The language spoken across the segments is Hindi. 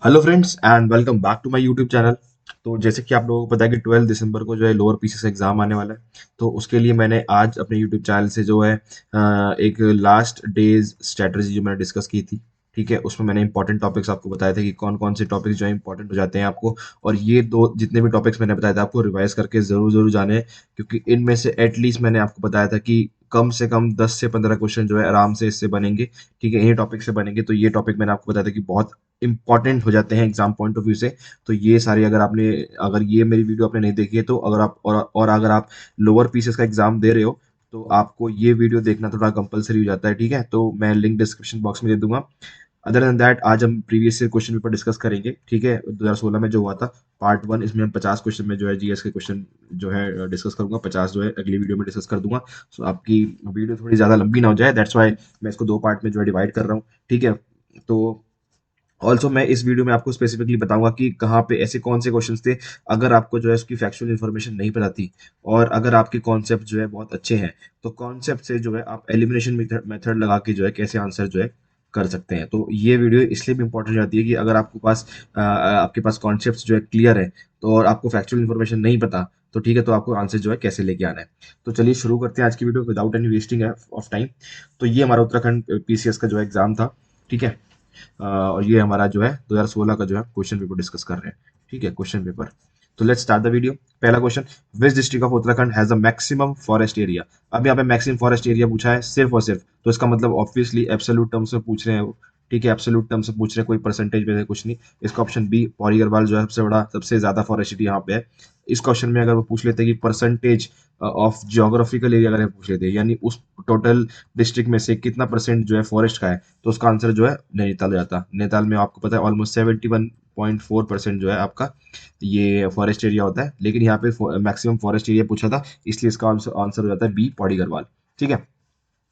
Hello friends and welcome back to my YouTube channel. तो जैसे कि आप लोगों को पता है कि 12 दिसंबर को जो है लोअर पीसीएस एग्जाम आने वाला है। तो उसके लिए मैंने आज अपने यूट्यूब चैनल से जो है एक लास्ट डेज स्ट्रेटजी जो मैंने डिस्कस की थी। ठीक है, उसमें मैंने इंपॉर्टेंट टॉपिक्स आपको बताए थे कि कौन कौन से टॉपिक्स जो है इंपॉर्टेंट हो जाते हैं आपको। और ये दो जितने भी टॉपिक्स मैंने बताए थे आपको रिवाइज करके जरूर जरूर जाने हैं, क्योंकि इनमें से एटलीस्ट मैंने आपको बताया था कि कम से कम 10 से 15 क्वेश्चन जो है आराम से इससे बनेंगे। ठीक है, इन्हीं टॉपिक से बनेंगे। तो ये टॉपिक मैंने आपको बताया था कि बहुत इंपॉर्टेंट हो जाते हैं एग्जाम पॉइंट ऑफ व्यू से। तो ये सारी अगर ये मेरी वीडियो आपने नहीं देखी है, तो अगर आप और अगर आप लोअर पीसेस का एग्जाम दे रहे हो तो आपको ये वीडियो देखना थोड़ा कंपलसरी हो जाता है। ठीक है, तो मैं लिंक डिस्क्रिप्शन बॉक्स में दे दूंगा। अदर देन दैट आज हम previous year question paper discuss करेंगे। ठीक है, 2016 में जो हुआ था पार्ट वन, इसमें हम 50 क्वेश्चन में जो है जीएस के क्वेश्चन जो है डिस्कस करूंगा। 50 जो है अगली वीडियो में डिस्कस कर दूंगा। सो आपकी वीडियो थोड़ी ज्यादा लंबी ना हो जाए, दैट्स वाई मैं इसको दो पार्ट में जो है डिवाइड कर रहा हूँ। ठीक है, तो ऑल्सो मैं इस वीडियो में आपको स्पेसिफिकली बताऊंगा कि कहाँ पे ऐसे कौन से क्वेश्चंस थे अगर आपको जो है उसकी फैक्चुअल इन्फॉर्मेशन नहीं पता थी, और अगर आपके कॉन्सेप्ट जो है बहुत अच्छे हैं तो कॉन्सेप्ट से जो है आप एलिमिनेशन मेथड लगा के जो है कैसे आंसर जो है कर सकते हैं। तो ये वीडियो इसलिए भी इंपॉर्टेंट हो जाती है कि अगर आपके पास कॉन्सेप्ट जो है क्लियर है, तो और आपको फैक्चुअल इन्फॉर्मेशन नहीं पता, तो ठीक है, तो आपको आंसर जो है कैसे लेके आना है। तो चलिए शुरू करते हैं आज की video without any wasting of time. तो ये हमारा उत्तराखंड पीसीएस का जो एग्जाम था। ठीक है, और ये हमारा जो है 2016 का जो है क्वेश्चन पेपर डिस्कस कर रहे हैं। ठीक है, क्वेश्चन पेपर। तो लेट्स स्टार्ट द वीडियो। पहला question, which district of Uttarakhand has a maximum forest area. अब यहाँ पे मैक्सिमम फॉरेस्ट एरिया पूछा है सिर्फ और सिर्फ, तो इसका मतलब ऑब्वियसली एब्सोल्यूट टर्म्स में पूछ रहे हैं वो। ठीक है, एब्सोल्यूट टर्म्स में पूछ रहे हैं, कोई परसेंटेज में कुछ नहीं। इसका ऑप्शन बी पौड़ी गढ़वाल जो है सबसे बड़ा सबसे ज्यादा फॉरेस्ट एरिया यहाँ पे है। इस क्वेश्चन में अगर वो पूछ लेते कि परसेंटेज ऑफ जियोग्राफिकल एरिया अगर पूछ लेते, यानी उस टोटल डिस्ट्रिक्ट में से कितना परसेंट जो है फॉरेस्ट का है, तो उसका आंसर जो है नैनीताल हो जाता। नैनीताल में आपको पता है ऑलमोस्ट 71.4% जो है आपका ये फॉरेस्ट एरिया होता है, लेकिन यहाँ पे मैक्सिमम फॉरेस्ट एरिया पूछा था, इसलिए इसका आंसर आंसर हो जाता है बी पौड़ी गढ़वाल। ठीक है,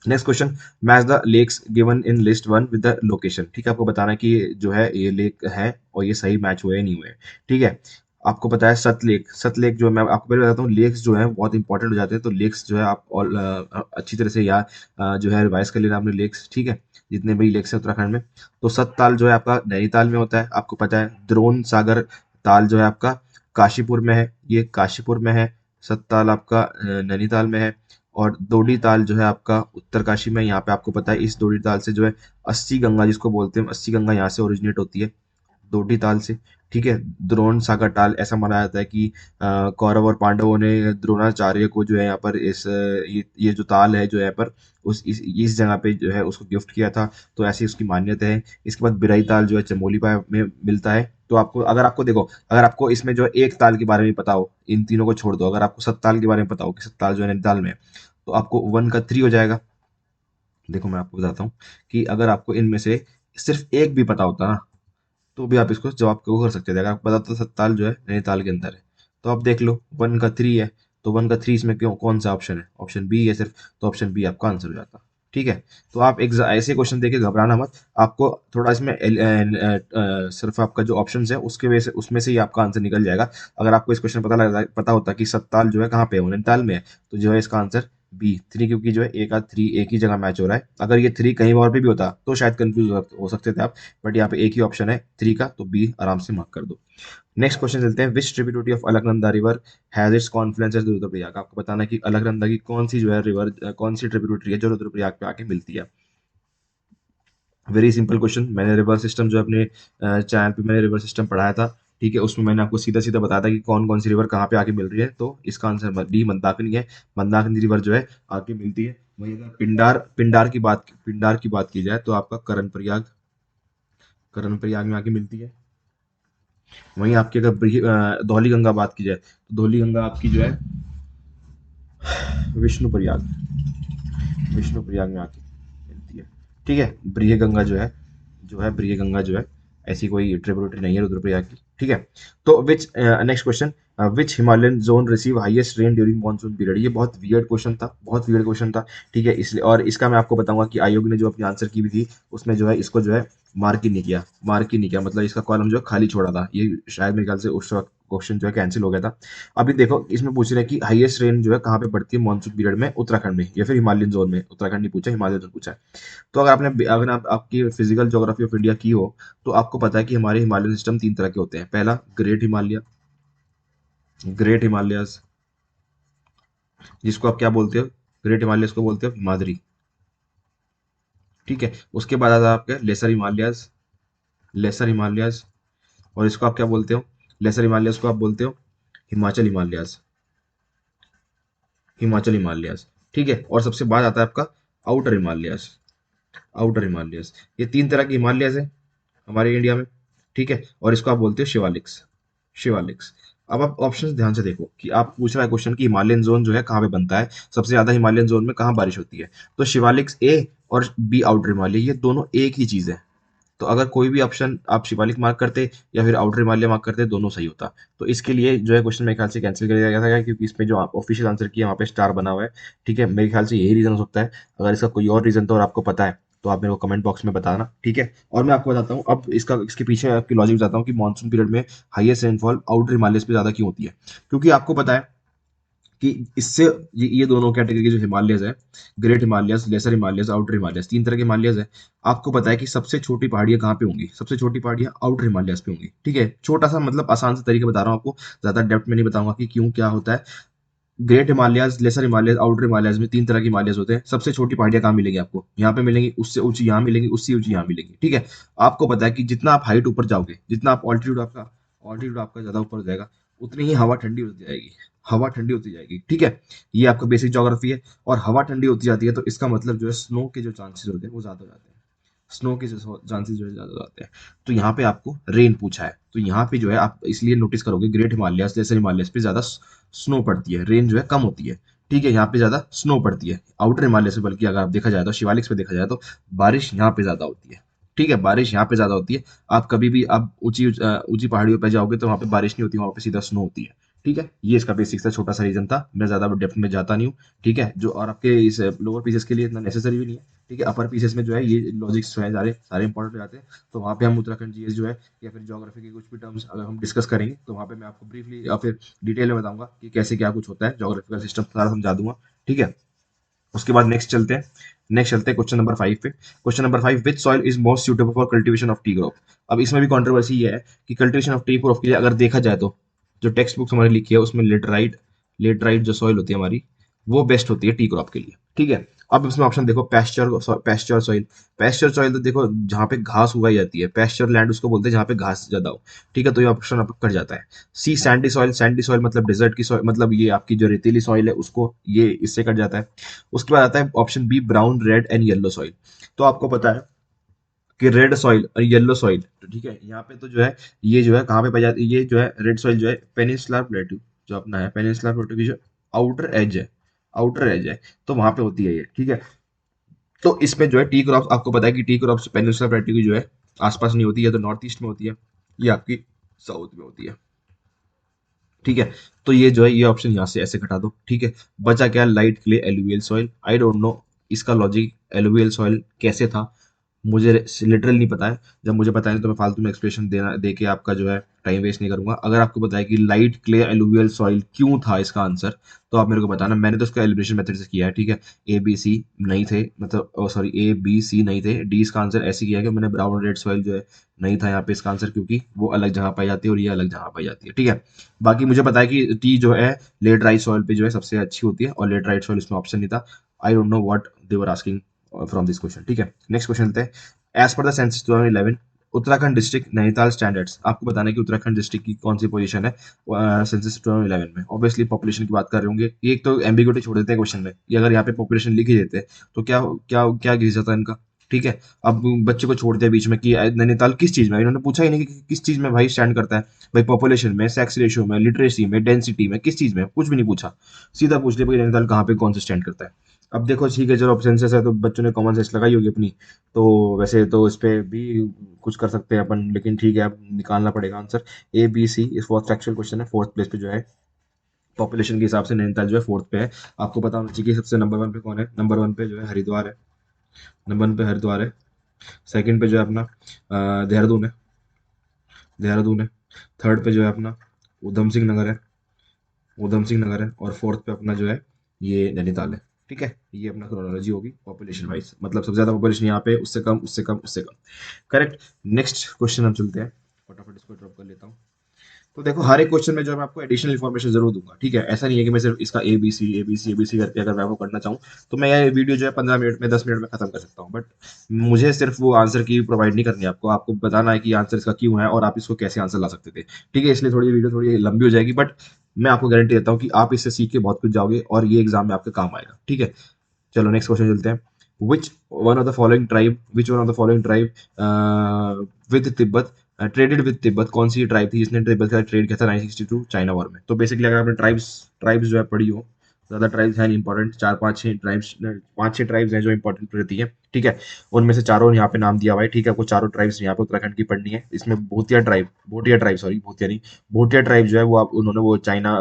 next question, match the lakes given in list one with the location. ठीक है, आपको बताना है कि जो है ये लेक है और ये सही मैच हुए या नहीं हुए। ठीक है, आपको पता है सतलेक। सतलेक जो है, मैं आपको पहले बताता हूँ, लेक्स जो है बहुत इंपॉर्टेंट हो जाते हैं। तो लेक्स जो है आप अच्छी तरह से याद जो है रिवाइज कर लेना आपने लेक्स। ठीक है, जितने भी लेक्स हैं उत्तराखंड में। तो सतताल जो है आपका नैनीताल में होता है, आपको पता है। द्रोण सागर ताल जो है आपका काशीपुर में है, ये काशीपुर में है। सतताल आपका नैनीताल में है। और दोडी ताल जो है आपका उत्तरकाशी में। यहाँ पे आपको पता है इस दोडी ताल से जो है अस्सी गंगा जिसको बोलते हैं, अस्सी गंगा यहाँ से ओरिजिनेट होती है, दोडी ताल से। ठीक है, द्रोण सागर ताल ऐसा माना जाता है कि कौरव और पांडवों ने द्रोणाचार्य को जो है यहाँ पर ये जो ताल है जो है यहाँ पर इस जगह पे जो है उसको गिफ्ट किया था। तो ऐसी उसकी मान्यता है। इसके बाद बिराई ताल जो है चमोली में मिलता है। तो आपको अगर आपको देखो, अगर आपको इसमें जो है एक ताल के बारे में पता हो, इन तीनों को छोड़ दो, अगर आपको सत्ताल के बारे में पता हो कि सत्ताल जो है नैनीताल में है, तो आपको वन का थ्री हो जाएगा। देखो मैं आपको बताता हूँ कि अगर आपको इनमें से सिर्फ एक भी पता होता ना, तो भी आप इसको जवाब को कर सकते थे। अगर आपको पता तो सत्ताल जो है नैनीताल के अंदर है, तो आप देख लो वन का थ्री है। तो वन का थ्री इसमें क्यों कौन सा ऑप्शन है? ऑप्शन बी है सिर्फ। तो ऑप्शन बी आपका आंसर हो जाता। ठीक है, तो आप एक ऐसे क्वेश्चन देके घबराना मत। आपको थोड़ा इसमें सिर्फ आपका जो ऑप्शन है उसके वजह से उसमें से ही आपका आंसर निकल जाएगा। अगर आपको इस क्वेश्चन पता होता कि सत्ताल जो है कहाँ पे है, वो नैनीताल में है, तो जो है इसका आंसर बी थ्री, क्योंकि जो है एक आध थ्री एक ही जगह मैच हो रहा है। अगर ये थ्री कहीं और पे भी होता तो शायद कंफ्यूज हो सकते थे आप, बट यहाँ पे एक ही ऑप्शन है थ्री का, तो बी आराम से मार्क कर दो। नेक्स्ट क्वेश्चन चलते हैं, which tributary of Alakananda river has its confluences with Rudraprayag. आपको बताना है कि अलकनंदा की कौन सी जो है रिवर, कौन सी ट्रिब्यूटरी है जो रुद्रप्रयाग पे आके मिलती है। Very simple question. मैंने रिवर सिस्टम जो अपने चैनल पे मैंने रिवर सिस्टम पढ़ाया था। ठीक है, उसमें मैंने आपको सीधा सीधा बताया था कि कौन कौन सी रिवर कहाँ पे आके मिल रही है। तो इसका आंसर डी मंदाकिनी है। मंदाकिनी रिवर जो है आके मिलती है। वहीं अगर पिंडार की बात की जाए तो आपका करण प्रयाग में आके मिलती है। वहीं आपकी अगर धौली गंगा बात की जाए तो धौली गंगा आपकी जो है विष्णु प्रयाग विष्णु प्रयाग में आके मिलती है। ठीक है, ब्रिय गंगा जो है ऐसी कोई ट्रिब्यूटरी नहीं है रुद्रप्रयाग की। ठीक है, तो which next question, which Himalayan zone receive highest rain during monsoon period. ये बहुत वियर्ड क्वेश्चन था, बहुत वियर्ड क्वेश्चन था। ठीक है, इसलिए और इसका मैं आपको बताऊंगा कि आयोग ने जो अपनी आंसर की भी थी उसमें जो है इसको जो है मार्क ही नहीं किया, मार्क ही नहीं किया, मतलब इसका कॉलम जो है खाली छोड़ा था। ये शायद मेरे ख्याल से उस वक्त क्वेश्चन जो है कैंसिल हो गया था। अभी देखो इसमें पूछ रहे हैं कि हाईएस्ट रेन जो है कहाँ पे पड़ती है मानसून पीरियड में, उत्तराखंड में या फिर हिमालयन जोन में। उत्तराखंड नहीं पूछा, हिमालय जोन पूछा है। तो अगर आप आपकी फिजिकल ज्योग्राफी ऑफ इंडिया की हो तो आपको पता है कि हमारे हिमालयन सिस्टम तीन तरह के होते हैं। पहला ग्रेट हिमालय, ग्रेट हिमालयस, जिसको आप क्या बोलते हो, ग्रेट हिमालयस को बोलते हो हिमाद्री। ठीक है, उसके बाद आता है आपका लेसर हिमालयस, लेसर हिमालयस, और इसको आप क्या बोलते हो, लेसर हिमालयस को आप बोलते हो हिमाचल हिमालयस, हिमाचल हिमालयस। ठीक है, और सबसे बाद आता है आपका आउटर हिमालयस, आउटर हिमालयस। ये तीन तरह के हिमालयस है हमारे इंडिया में। ठीक है, और इसको आप बोलते हो शिवालिक्स, शिवालिक्स। अब आप ऑप्शंस ध्यान से देखो कि आप पूछ रहा है क्वेश्चन कि हिमालयन जोन जो है कहाँ पे बनता है, सबसे ज्यादा हिमालयन जोन में कहाँ बारिश होती है। तो शिवालिक्स ए और बी आउटर हिमालय, ये दोनों एक ही चीज है। तो अगर कोई भी ऑप्शन आप शिवालिक मार्क करते या फिर आउटर हिमालय मार्क करते, दोनों सही होता। तो इसके लिए जो है क्वेश्चन मेरे ख्याल से कैंसिल कर दिया गया था, क्योंकि इसमें जो ऑफिशियल आंसर किया वहाँ पे स्टार बना हुआ है। ठीक है, मेरे ख्याल से यही रीजन हो सकता है। अगर इसका कोई और रीजन तो और आपको पता है तो आप मेरे को कमेंट बॉक्स में बताना। ठीक है, और मैं आपको बताता हूँ अब इसके पीछे आपकी लॉजिक बताता हूँ कि मानसून पीरियड में हाईएस्ट रेनफॉल आउटर हिमालय पे ज्यादा क्यों होती है। क्योंकि आपको पता है कि इससे ये दोनों कैटेगरी के जो हिमालयस है, great Himalayas, lesser Himalayas, outer Himalayas, तीन तरह के हिमालयस है। आपको पता है कि सबसे छोटी पहाड़ियां कहाँ पे होंगी, सबसे छोटी पहाड़ियां आउटर हिमालयस पे होंगी। ठीक है, छोटा सा मतलब आसान सा तरीका बता रहा हूँ आपको, ज्यादा डेप्थ में नहीं बताऊंगा कि क्यों क्या होता है। Great Himalayas, lesser Himalayas, outer Himalayas में तीन तरह के हिमालयस होते हैं। सबसे छोटी पहाड़ियां कहाँ मिलेंगी आपको, यहाँ पे मिलेंगी, उससे ऊंची यहाँ मिलेंगी, उससे ऊंची यहाँ मिलेंगी। ठीक है, आपको पता है कि जितना आप हाइट ऊपर जाओगे, जितना आप ऑल्टीट्यूड आपका ज्यादा ऊपर हो जाएगा, उतनी ही हवा ठंडी होती जाएगी, हवा ठंडी होती जाएगी। ठीक है, ये आपका बेसिक ज्योग्राफी है। और हवा ठंडी होती जाती है तो इसका मतलब जो है स्नो के जो चांसेस होते हैं वो ज्यादा हो जाते हैं, स्नो के चांसेस जो है ज्यादा हो जाते हैं। तो यहाँ पे आपको रेन पूछा है, तो यहाँ पे जो है आप इसलिए नोटिस करोगे ग्रेट हिमालयस, लेसर हिमालयस पे ज्यादा स्नो पड़ती है, रेन जो है कम होती है। ठीक है, यहाँ पे ज्यादा स्नो पड़ती है आउटर हिमालय से, बल्कि अगर आप देखा जाए तो शिवालिक्स पे देखा जाए तो बारिश यहाँ पे ज्यादा होती है। ठीक है, बारिश यहाँ पे ज्यादा होती है। आप कभी भी आप ऊंची ऊंची पहाड़ियों पे जाओगे तो वहाँ पे बारिश नहीं होती, वहाँ पे सीधा स्नो होती है। ठीक है, ये इसका बेसिक सा छोटा सा रीजन था, मैं ज्यादा डेप्थ में जाता नहीं हूँ। ठीक है, जो और आपके इस लोअर पीसेस के लिए इतना नेसेसरी भी नहीं है। ठीक है, अपर पीसेस में जो है ये लॉजिक्स जो है सारे सारे इंपॉर्टेंट हो जाते हैं। तो वहाँ पे हम उत्तराखंड जीएस जो है या फिर ज्योग्राफी के कुछ भी टर्म्स अगर हम डिस्कस करेंगे तो वहाँ पे मैं आपको ब्रीफली या फिर डिटेल में बताऊंगा कि कैसे क्या कुछ होता है, ज्योग्राफिकल सिस्टम सारा समझा दूंगा। ठीक है, उसके बाद नेक्स्ट चलते हैं, नेक्स्ट चलते हैं क्वेश्चन नंबर 5 पे। Question number 5, which soil is most suitable for cultivation of T crop. अब इसमें भी कंट्रोवर्सी ये है कि कल्टीवेशन ऑफ टी क्रॉप के लिए अगर देखा जाए तो जो टेक्स्ट बुक्स हमारी लिखी है उसमें लेटराइट, लेटराइट जो सॉइल होती है हमारी वो बेस्ट होती है टी क्रॉप के लिए। ठीक है, अब इसमें ऑप्शन देखो, pasture, pasture soil, pasture soil तो देखो जहाँ पे घास उगाई जाती है, पैस्चर लैंड उसको बोलते हैं जहाँ पे घास ज्यादा हो। ठीक है, तो ये ऑप्शन आपको कट जाता है। सी सैंडी सॉइल, सैंडी सॉइल मतलब डिजर्ट की सॉइल, मतलब ये आपकी जो रेतीली सॉइल है उसको, ये इससे कट जाता है। उसके बाद आता है option B, brown, red and yellow soil. तो आपको पता है कि रेड सॉइल और येलो सॉइल, तो ठीक है यहाँ पे तो जो है ये जो है कहाँ पे पाई जाती है, ये जो है रेड सॉइल जो है पेनिनसुलर प्लेटू, जो अपना है पेनिनसुलर प्लेटू की जो आउटर एज है, आउटर एज है, तो वहां पे होती है ये। ठीक है, तो इसमें जो है टी क्रॉप्स, आपको पता है कि टी क्रॉप्स पेनिनसुलर प्लेटू की जो है आसपास नहीं होती है, तो नॉर्थ ईस्ट में होती है, ये आपकी साउथ में होती है। ठीक है, तो ये जो है ये ऑप्शन यहाँ से ऐसे घटा दो। ठीक है, बचा क्या, light clay alluvial soil. I don't no इसका लॉजिक एलुवियल सॉइल कैसे था, मुझे लिटरल नहीं पता है। जब मुझे पता है तो मैं फालतू में एक्सप्लेनेशन देना दे के आपका जो है टाइम वेस्ट नहीं करूंगा। अगर आपको पता है कि लाइट क्ले एलुवियल सॉइल क्यों था इसका आंसर, तो आप मेरे को बताना। मैंने तो उसका एलिब्रेशन मेथड से किया है। ठीक है, ए बी सी नहीं थे, मतलब सॉरी ए बी सी नहीं थे, डी इसका आंसर ऐसे किया है कि मैंने ब्राउन रेड सॉइल जो है नहीं था यहाँ पे इसका आंसर, क्योंकि वो अलग जगह पाई जाती है और ये अलग जगह पाई जाती है। ठीक है, बाकी मुझे पता है कि टी जो है लेटराइट सॉइल पे जो है सबसे अच्छी होती है, और लेटराइट सॉइल इसमें ऑप्शन नहीं था। I don't know what they were asking from this question. ठीक है, नेक्स्ट क्वेश्चन लेते हैं। As per the census 2011, Uttarakhand district Nainital standards. आपको बताना है कि उत्तराखंड डिस्ट्रिक्ट की कौन सी पोजीशन है सेंसस 2011 में। ऑब्वियसली पॉपुलेशन की बात कर रहे होंगे, ये एक तो एम्बिग्यूटी छोड़ देते हैं क्वेश्चन में, ये अगर यहाँ पे पॉपुलेशन लिख ही देते तो क्या क्या क्या घिस जाता है इनका। ठीक है। अब बच्चे को छोड़ दिया बीच में कि नैनीताल किस चीज में, इन्होंने पूछा ही नहीं कि किस चीज में भाई स्टैंड करता है, भाई पॉपुलेशन में, सेक्स रेशियो में, लिटरेसी में, डेंसिटी में, किस चीज में, कुछ भी नहीं पूछा। सीधा पूछ लिया भाई नैनीताल कहाँ पे कौन से स्टैंड करता है। अब देखो ठीक है चलो, अब सेंसस है तो बच्चों ने कॉमन सेंस लगाई होगी अपनी, तो वैसे तो इस पे भी कुछ कर सकते हैं अपन, लेकिन ठीक है अब निकालना पड़ेगा आंसर। ए बी सी इस फोर्थ एक्चुअल क्वेश्चन है, फोर्थ प्लेस पे जो है पॉपुलेशन के हिसाब से नैनीताल जो है फोर्थ पे है। आपको पता होना चाहिए कि सबसे नंबर वन पे कौन है, नंबर वन पे जो है हरिद्वार है, नंबर वन पे हरिद्वार है। सेकंड पे जो है अपना देहरादून है, देहरादून है। थर्ड पे जो है अपना उधम सिंह नगर है, उधम सिंह नगर है। और फोर्थ पे अपना जो है ये नैनीताल है। ठीक है, ये अपना क्रोनोलॉजी होगी पॉपुलेशन वाइज, मतलब सबसे ज्यादा पॉपुलेशन यहाँ पे, उससे कम, उससे कम, उससे कम। करेक्ट। नेक्स्ट क्वेश्चन हम चलते हैं, फटाफट इसको ड्रॉप कर लेता हूँ। तो देखो हर एक क्वेश्चन में जो है मैं आपको एडिशनल इन्फॉर्मेशन जरूर दूंगा, ठीक है। ऐसा नहीं है कि मैं सिर्फ इसका A B C A B C A B C करके अगर मैं आपको करना चाहूँ तो मैं ये वीडियो जो है 15 मिनट में, 10 मिनट में खत्म कर सकता हूँ, बट मुझे सिर्फ वो आंसर की प्रोवाइड नहीं करनी है आपको, आपको बताना है कि आंसर इसका क्यों है और आप इसको कैसे आंसर ला सकते थे। ठीक है, इसलिए थोड़ी वीडियो थोड़ी लंबी हो जाएगी, बट मैं आपको गारंटी देता हूँ कि आप इससे सीख के बहुत कुछ जाओगे और ये एग्जाम में आपके काम आएगा। ठीक है, चलो नेक्स्ट क्वेश्चन चलते हैं। Which one of the following tribe with Tibet traded with Tibet, कौन सी ट्राइब थी जिसने तिब्बत का ट्रेड किया था 962 चाइना वॉर में। तो बेसिकली अगर आपने ट्राइब्स ट्राइब्स जो है पढ़ी हो, ज्यादा ट्राइब्स हैं इंपॉर्टेंट, चार पांच छह ट्राइब्स, पांच छह ट्राइब्स हैं जो इंपॉर्टेंट रहती है। ठीक है, उनमें से चारों यहाँ पे नाम दिया हुआ है। ठीक है, आपको चारों ट्राइब्स यहाँ पे उत्तराखंड की पढ़नी है। इसमें भूटिया ट्राइब, सॉरी भूतिया नहीं, भूटिया ट्राइब जो है वो उन्होंने वो चाइना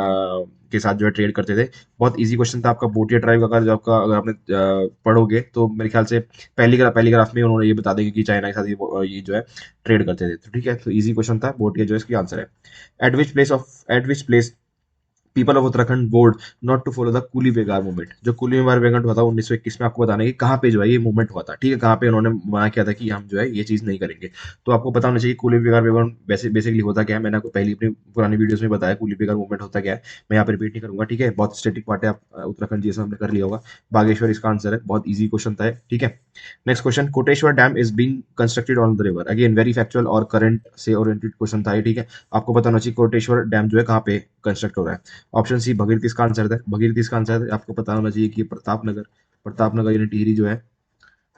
के साथ जो है ट्रेड करते थे। बहुत इजी क्वेश्चन था आपका। भूटिया ट्राइब अगर जो आपका अगर आपने पढ़ोगे तो मेरे ख्याल से पहली ग्राफ में उन्होंने ये बता देंगे कि चाइना के साथ ये जो है ट्रेड करते थे। तो ठीक है, तो इजी क्वेश्चन था, भूटिया जो है इसकी आंसर है। At which place people of Uttarakhand बोर्ड not to follow the Coolie Begar movement. जो कुली बेगार मूवमेंट हुआ था 1921 में, आपको बताना है कि कहाँ पे जो है ये मूवमेंट हुआ था। ठीक है, कहाँ पे उन्होंने मना किया था कि हम जो है ये चीज नहीं करेंगे। तो आपको पता होना चाहिए कुली बेगार मूवमेंट बेसिकली होता क्या है। मैंने आपको पहली अपनी पुरानी वीडियोस में बताया कुली बेगार मूवमेंट होता क्या है, मैं यहाँ पे रिपीट नहीं करूंगा। ठीक है, बहुत स्टेटिक पार्ट है, आप उत्तराखंड जी हमने कर लिया होगा। बागेश्वर इसका आंसर है, बहुत ईजी क्वेश्चन था। ठीक है, next question, Koteshwar dam is being constructed on the river. Again very factual और करंट से ओरिएंटेड क्वेश्चन था ये। ठीक है, आपको पता होना चाहिए कोटेश्वर डैम जो है कहाँ पे कंस्ट्रक्ट हो रहा है। ऑप्शन सी भगीरथी इसका आंसर है, भगीरथी इसका आंसर है। आपको पता होना चाहिए कि प्रतापनगर, प्रतापनगर यानी टिहरी जो है,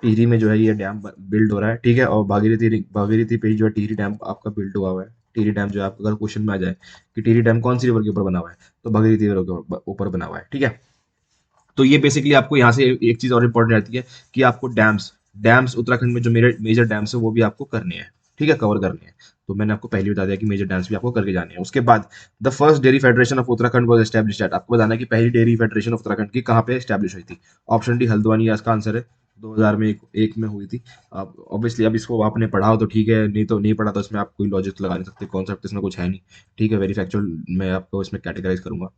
टिहरी में जो है ये डैम बिल्ड हो रहा है। ठीक है, और भागीरथी पे ही जो है टिहरी डैम आपका बिल्ड हुआ हुआ है। टिहरी डैम जो है आपका अगर क्वेश्चन में आ जाए कि टिहरी डैम कौन सी रिवर के ऊपर बना हुआ है, तो भागीरथी रिवर के ऊपर बना हुआ है। ठीक है, तो ये बेसिकली आपको यहाँ से एक चीज और इंपॉर्टेंट रहती है कि आपको डैम्स डैम्स उत्तराखंड में जो मेजर मेजर डैम्स है वो भी आपको करने हैं। ठीक है, कवर करने हैं। तो मैंने आपको पहले बता दिया कि मेजर डैम्स भी आपको करके जाने हैं। उसके बाद the first dairy federation of Uttarakhand was established eight, आपको बताना है कि पहली डेयरी फेडरेशन ऑफ उत्तराखंड की कहाँ पे एस्टैब्लिश हुई थी। ऑप्शन डी हल्द्वानी, इसका आंसर है। 2000 में एक में हुई थी। अब ऑब्वियसली अब इसको आपने पढ़ा हो तो ठीक है, नहीं तो नहीं पढ़ा तो इसमें आप कोई लॉजिक लगा नहीं सकते, कॉन्सेप्ट इसमें कुछ है नहीं। ठीक है, वेरी फैक्चुअल मैं आपको इसमें कैटेगराइज करूंगा।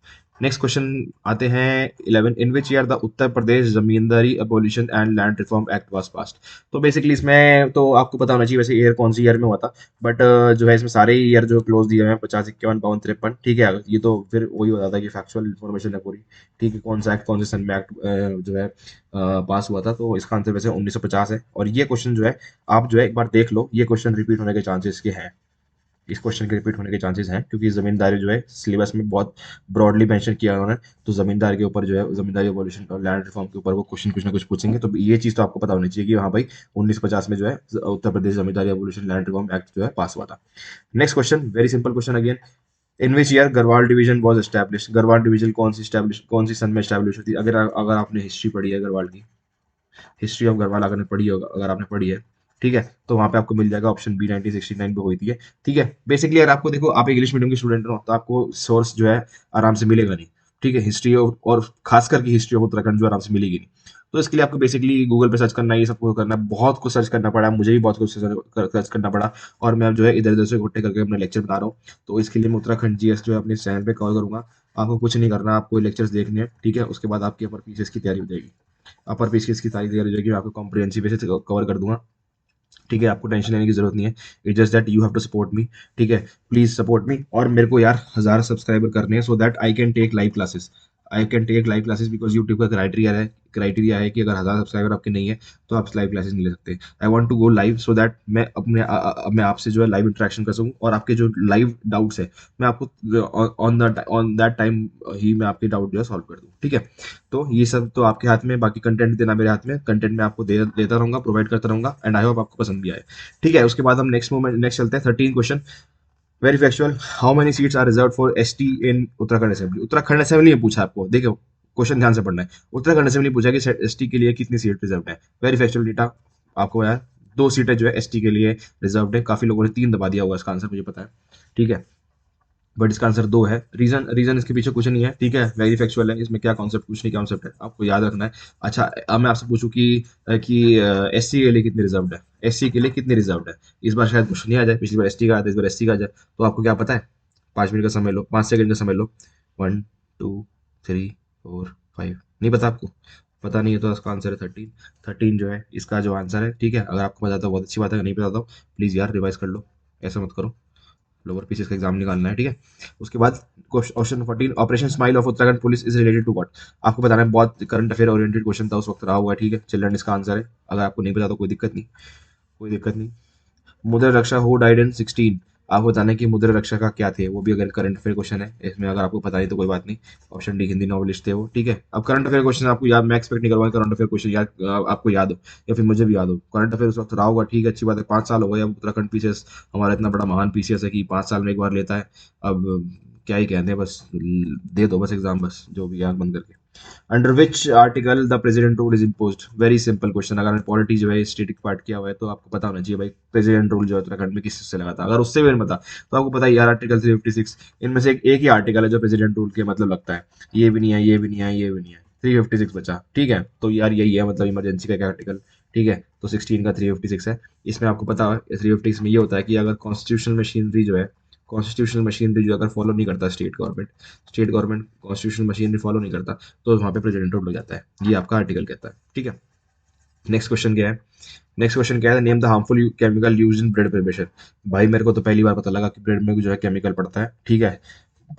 नेक्स्ट क्वेश्चन आते हैं 11, in which year the Uttar Pradesh zamindari abolition and land reform act was passed. तो बेसिकली इसमें तो आपको पता होना चाहिए वैसे ईयर कौन सी ईयर में हुआ था, बट जो है इसमें सारे ईयर जो क्लोज दिए हुए हैं 50, 51, 52, 53। ठीक है, ये तो फिर वही हो जाता है कि फैक्चुअल इन्फॉर्मेशन है पूरी। ठीक है, कौन सा एक्ट कौन से सन में एक्ट जो है पास हुआ था, तो इसका आंसर वैसे 1950 है। और ये क्वेश्चन जो है आप जो है एक बार देख लो, ये क्वेश्चन रिपीट होने के चांसेस के हैं, इस क्वेश्चन के रिपीट होने के चांसेस हैं, क्योंकि जमींदारी जो है सिलेबस में बहुत ब्रॉडली मेंशन किया उन्होंने। तो जमींदार के ऊपर जो है जमींदारी एबॉलिशन और लैंड रिफॉर्म के ऊपर वो क्वेश्चन कुछ ना कुछ पूछेंगे। तो ये चीज तो आपको पता होनी चाहिए कि हाँ भाई 1950 में जो है उत्तर प्रदेश जमींदारी एबॉलिशन लैंड रिफॉर्म एक्ट जो है पास हुआ था। Next question, very simple question again, in which year Garhwal division was establish. Garhwal division कौन सी सन में एस्टैब्लिश हुई थी। अगर अगर आपने हिस्ट्री पढ़ी है गढ़वाल की, हिस्ट्री ऑफ गढ़वाल अगर पढ़ी होगा, अगर आपने पढ़ी है, ठीक है, तो वहां पे आपको मिल जाएगा ऑप्शन बी 1969 पे हुई थी। ठीक है, बेसिकली अगर आपको देखो आप इंग्लिश मीडियम के स्टूडेंट हो तो आपको सोर्स जो है आराम से मिलेगा नहीं। ठीक है, हिस्ट्री और खास करके हिस्ट्री ऑफ उत्तराखंड जो आराम से मिलेगी नहीं। तो इसके लिए आपको बेसिकली गूगल पे सर्च करना है, ये सब कुछ करना है, बहुत कुछ सर्च करना पड़ा, मुझे भी बहुत कुछ सर्च करना पड़ा। और मैं अब जो है इधर उधर से इकट्ठे करके अपने लेक्चर बता रहा हूँ। तो इसके लिए मैं उत्तराखंड जीएस जो है अपने चैनल पे कवर करूंगा। आपको कुछ नहीं करना, आपको लेक्चर्स देखने हैं। ठीक है, उसके बाद आपकी अपर पीसीएस की तैयारी हो जाएगी। अपर पीसीएस की सारी तैयारी हो जाएगी, मैं आपको कॉम्प्रिहेंसिव बेसिस कवर कर दूंगा। ठीक है, आपको टेंशन लेने की जरूरत नहीं है, it just that you have to support me. ठीक है, प्लीज सपोर्ट मी। और मेरे को यार 1000 सब्सक्राइबर करने हैं so that I can take live classes. I can take live classes because YouTube का क्राइटेरिया है कि अगर 1000 सब्सक्राइबर आपके नहीं है तो आप लाइव क्लासेस नहीं ले सकते। I want to go live so that मैं मैं आपसे जो है लाइव इंटरेक्शन कर सकूँ और आपके जो लाइव डाउट्स है मैं आपको ऑन दैट टाइम ही मैं आपके डाउट जो है सॉल्व कर दूँ, ठीक है। तो ये सब तो आपके हाथ में, बाकी कंटेंट देना मेरे हाथ में, कंटेंट मैं आपको देता रहूंगा, प्रोवाइड करता रहूंगा, एंड आई होप आपको पसंद भी आए, ठीक है। उसके बाद हम नेक्स्ट चलते हैं 13 question. Very factual, how many seats are reserve for ST in Uttarakhand assembly. Uttarakhand assembly में पूछा आपको, देखो क्वेश्चन ध्यान से पढ़ना है। उत्तराखंड असेंबली पूछा कि एसटी के लिए कितनी सीट रिजर्व है। वेरी फैक्चुअल डेटा आपको यार, 2 सीटें जो है एसटी के लिए रिजर्व है। काफी लोगों ने 3 दबा दिया होगा इसका आंसर, मुझे पता है, ठीक है, बट इसका आंसर 2 है। रीजन इसके पीछे कुछ नहीं है, ठीक है, वेरी फैक्चुअल है, इसमें क्या कॉन्सेप्ट, कुछ नहीं कॉन्सेप्ट है, आपको याद रखना है। अच्छा, अब मैं आपसे पूछूं कि एससी के लिए कितनी रिजर्व है, एससी के लिए कितनी रिजर्व है। इस बार शायद क्वेश्चन नहीं आ जाए, पिछली बार एसटी का आया था, इस बार एससी का आ जाए, तो आपको क्या पता है? 5 मिनट का समय लो, 5 सेकंड का समय लो। 1 2 3 4 5, नहीं पता आपको? पता नहीं है तो इसका आंसर है 13। 13 जो है इसका जो आंसर है, ठीक है। अगर आपको पता था बहुत अच्छी बात है, अगर नहीं पता तो प्लीज यार रिवाइज कर लो, ऐसा मत करो, लोअर पीसीएस का एग्जाम निकालना है, ठीक है। उसके बाद question 14, operation smile of Uttarakhand police is related to what. आपको बताना है, बहुत करंट अफेयर ओरिएंटेड क्वेश्चन था उस वक्त रहा हुआ है, ठीक है। चिल्ड्रन इसका आंसर है, अगर आपको नहीं पता तो कोई दिक्कत नहीं, कोई दिक्कत नहीं। मुद्रा रक्षा हु डाइड इन 16, आपको बताना है कि मुद्रा रक्षा का क्या थे, वो भी अगर करंट अफेयर क्वेश्चन है इसमें, अगर आपको पता नहीं तो कोई बात नहीं। ऑप्शन डी, हिंदी नॉवलिस्ट थे वो, ठीक है। अब करंट अफेयर क्वेश्चन आपको याद, मैं एक्सपेक्ट नहीं करूँगा करंट अफेयर क्वेश्चन याद आपको याद हो, या फिर मुझे भी याद हो। करंट अफेयर उस वक्त रहा होगा, ठीक है, अच्छी बात है। 5 साल हो गए अब उत्तराखंड पीसीएस, हमारा इतना बड़ा महान पीसीएस है कि 5 साल में एक बार लेता है। अब क्या ही कहते हैं, बस दे दो बस एग्जाम, बस जो भी यार बंद करके। Under which article the president rule is imposed. Very simple question, अगर पॉलिटी जो है स्टेटिक पार्ट किया हुआ है तो आपको पता होना चाहिए भाई, प्रेसिडेंट रूल जो है उत्तराखंड में किस से लगा था। अगर उससे भी नहीं पता तो आपको पता है यार, आर्टिकल 356, इनमें से एक ही आर्टिकल है जो प्रेसिडेंट रूल के मतलब लगता है। ये भी नहीं है, ये भी नहीं है, ये भी नहीं है, 356 बचा, ठीक है। तो यार यही है मतलब इमरजेंसी का क्या आर्टिकल, ठीक है। तो 16 का 356 है। इसमें आपको पता है 356 में ये होता है कि अगर कॉन्स्टिट्यूशनल मशीनरी जो है, कॉन्स्टिट्यूशनल मशीनरी जो अगर फॉलो नहीं करता state government constitutional machinery follow नहीं करता, तो वहाँ पे प्रेसिडेंट रूल हो जाता है, ये आपका आर्टिकल कहता है, ठीक है। नेक्स्ट क्वेश्चन क्या है? नेक्स्ट क्वेश्चन क्या है? Name the harmful chemical use in bread preparation. भाई मेरे को तो पहली बार पता लगा कि ब्रेड में जो है केमिकल पड़ता है, ठीक है।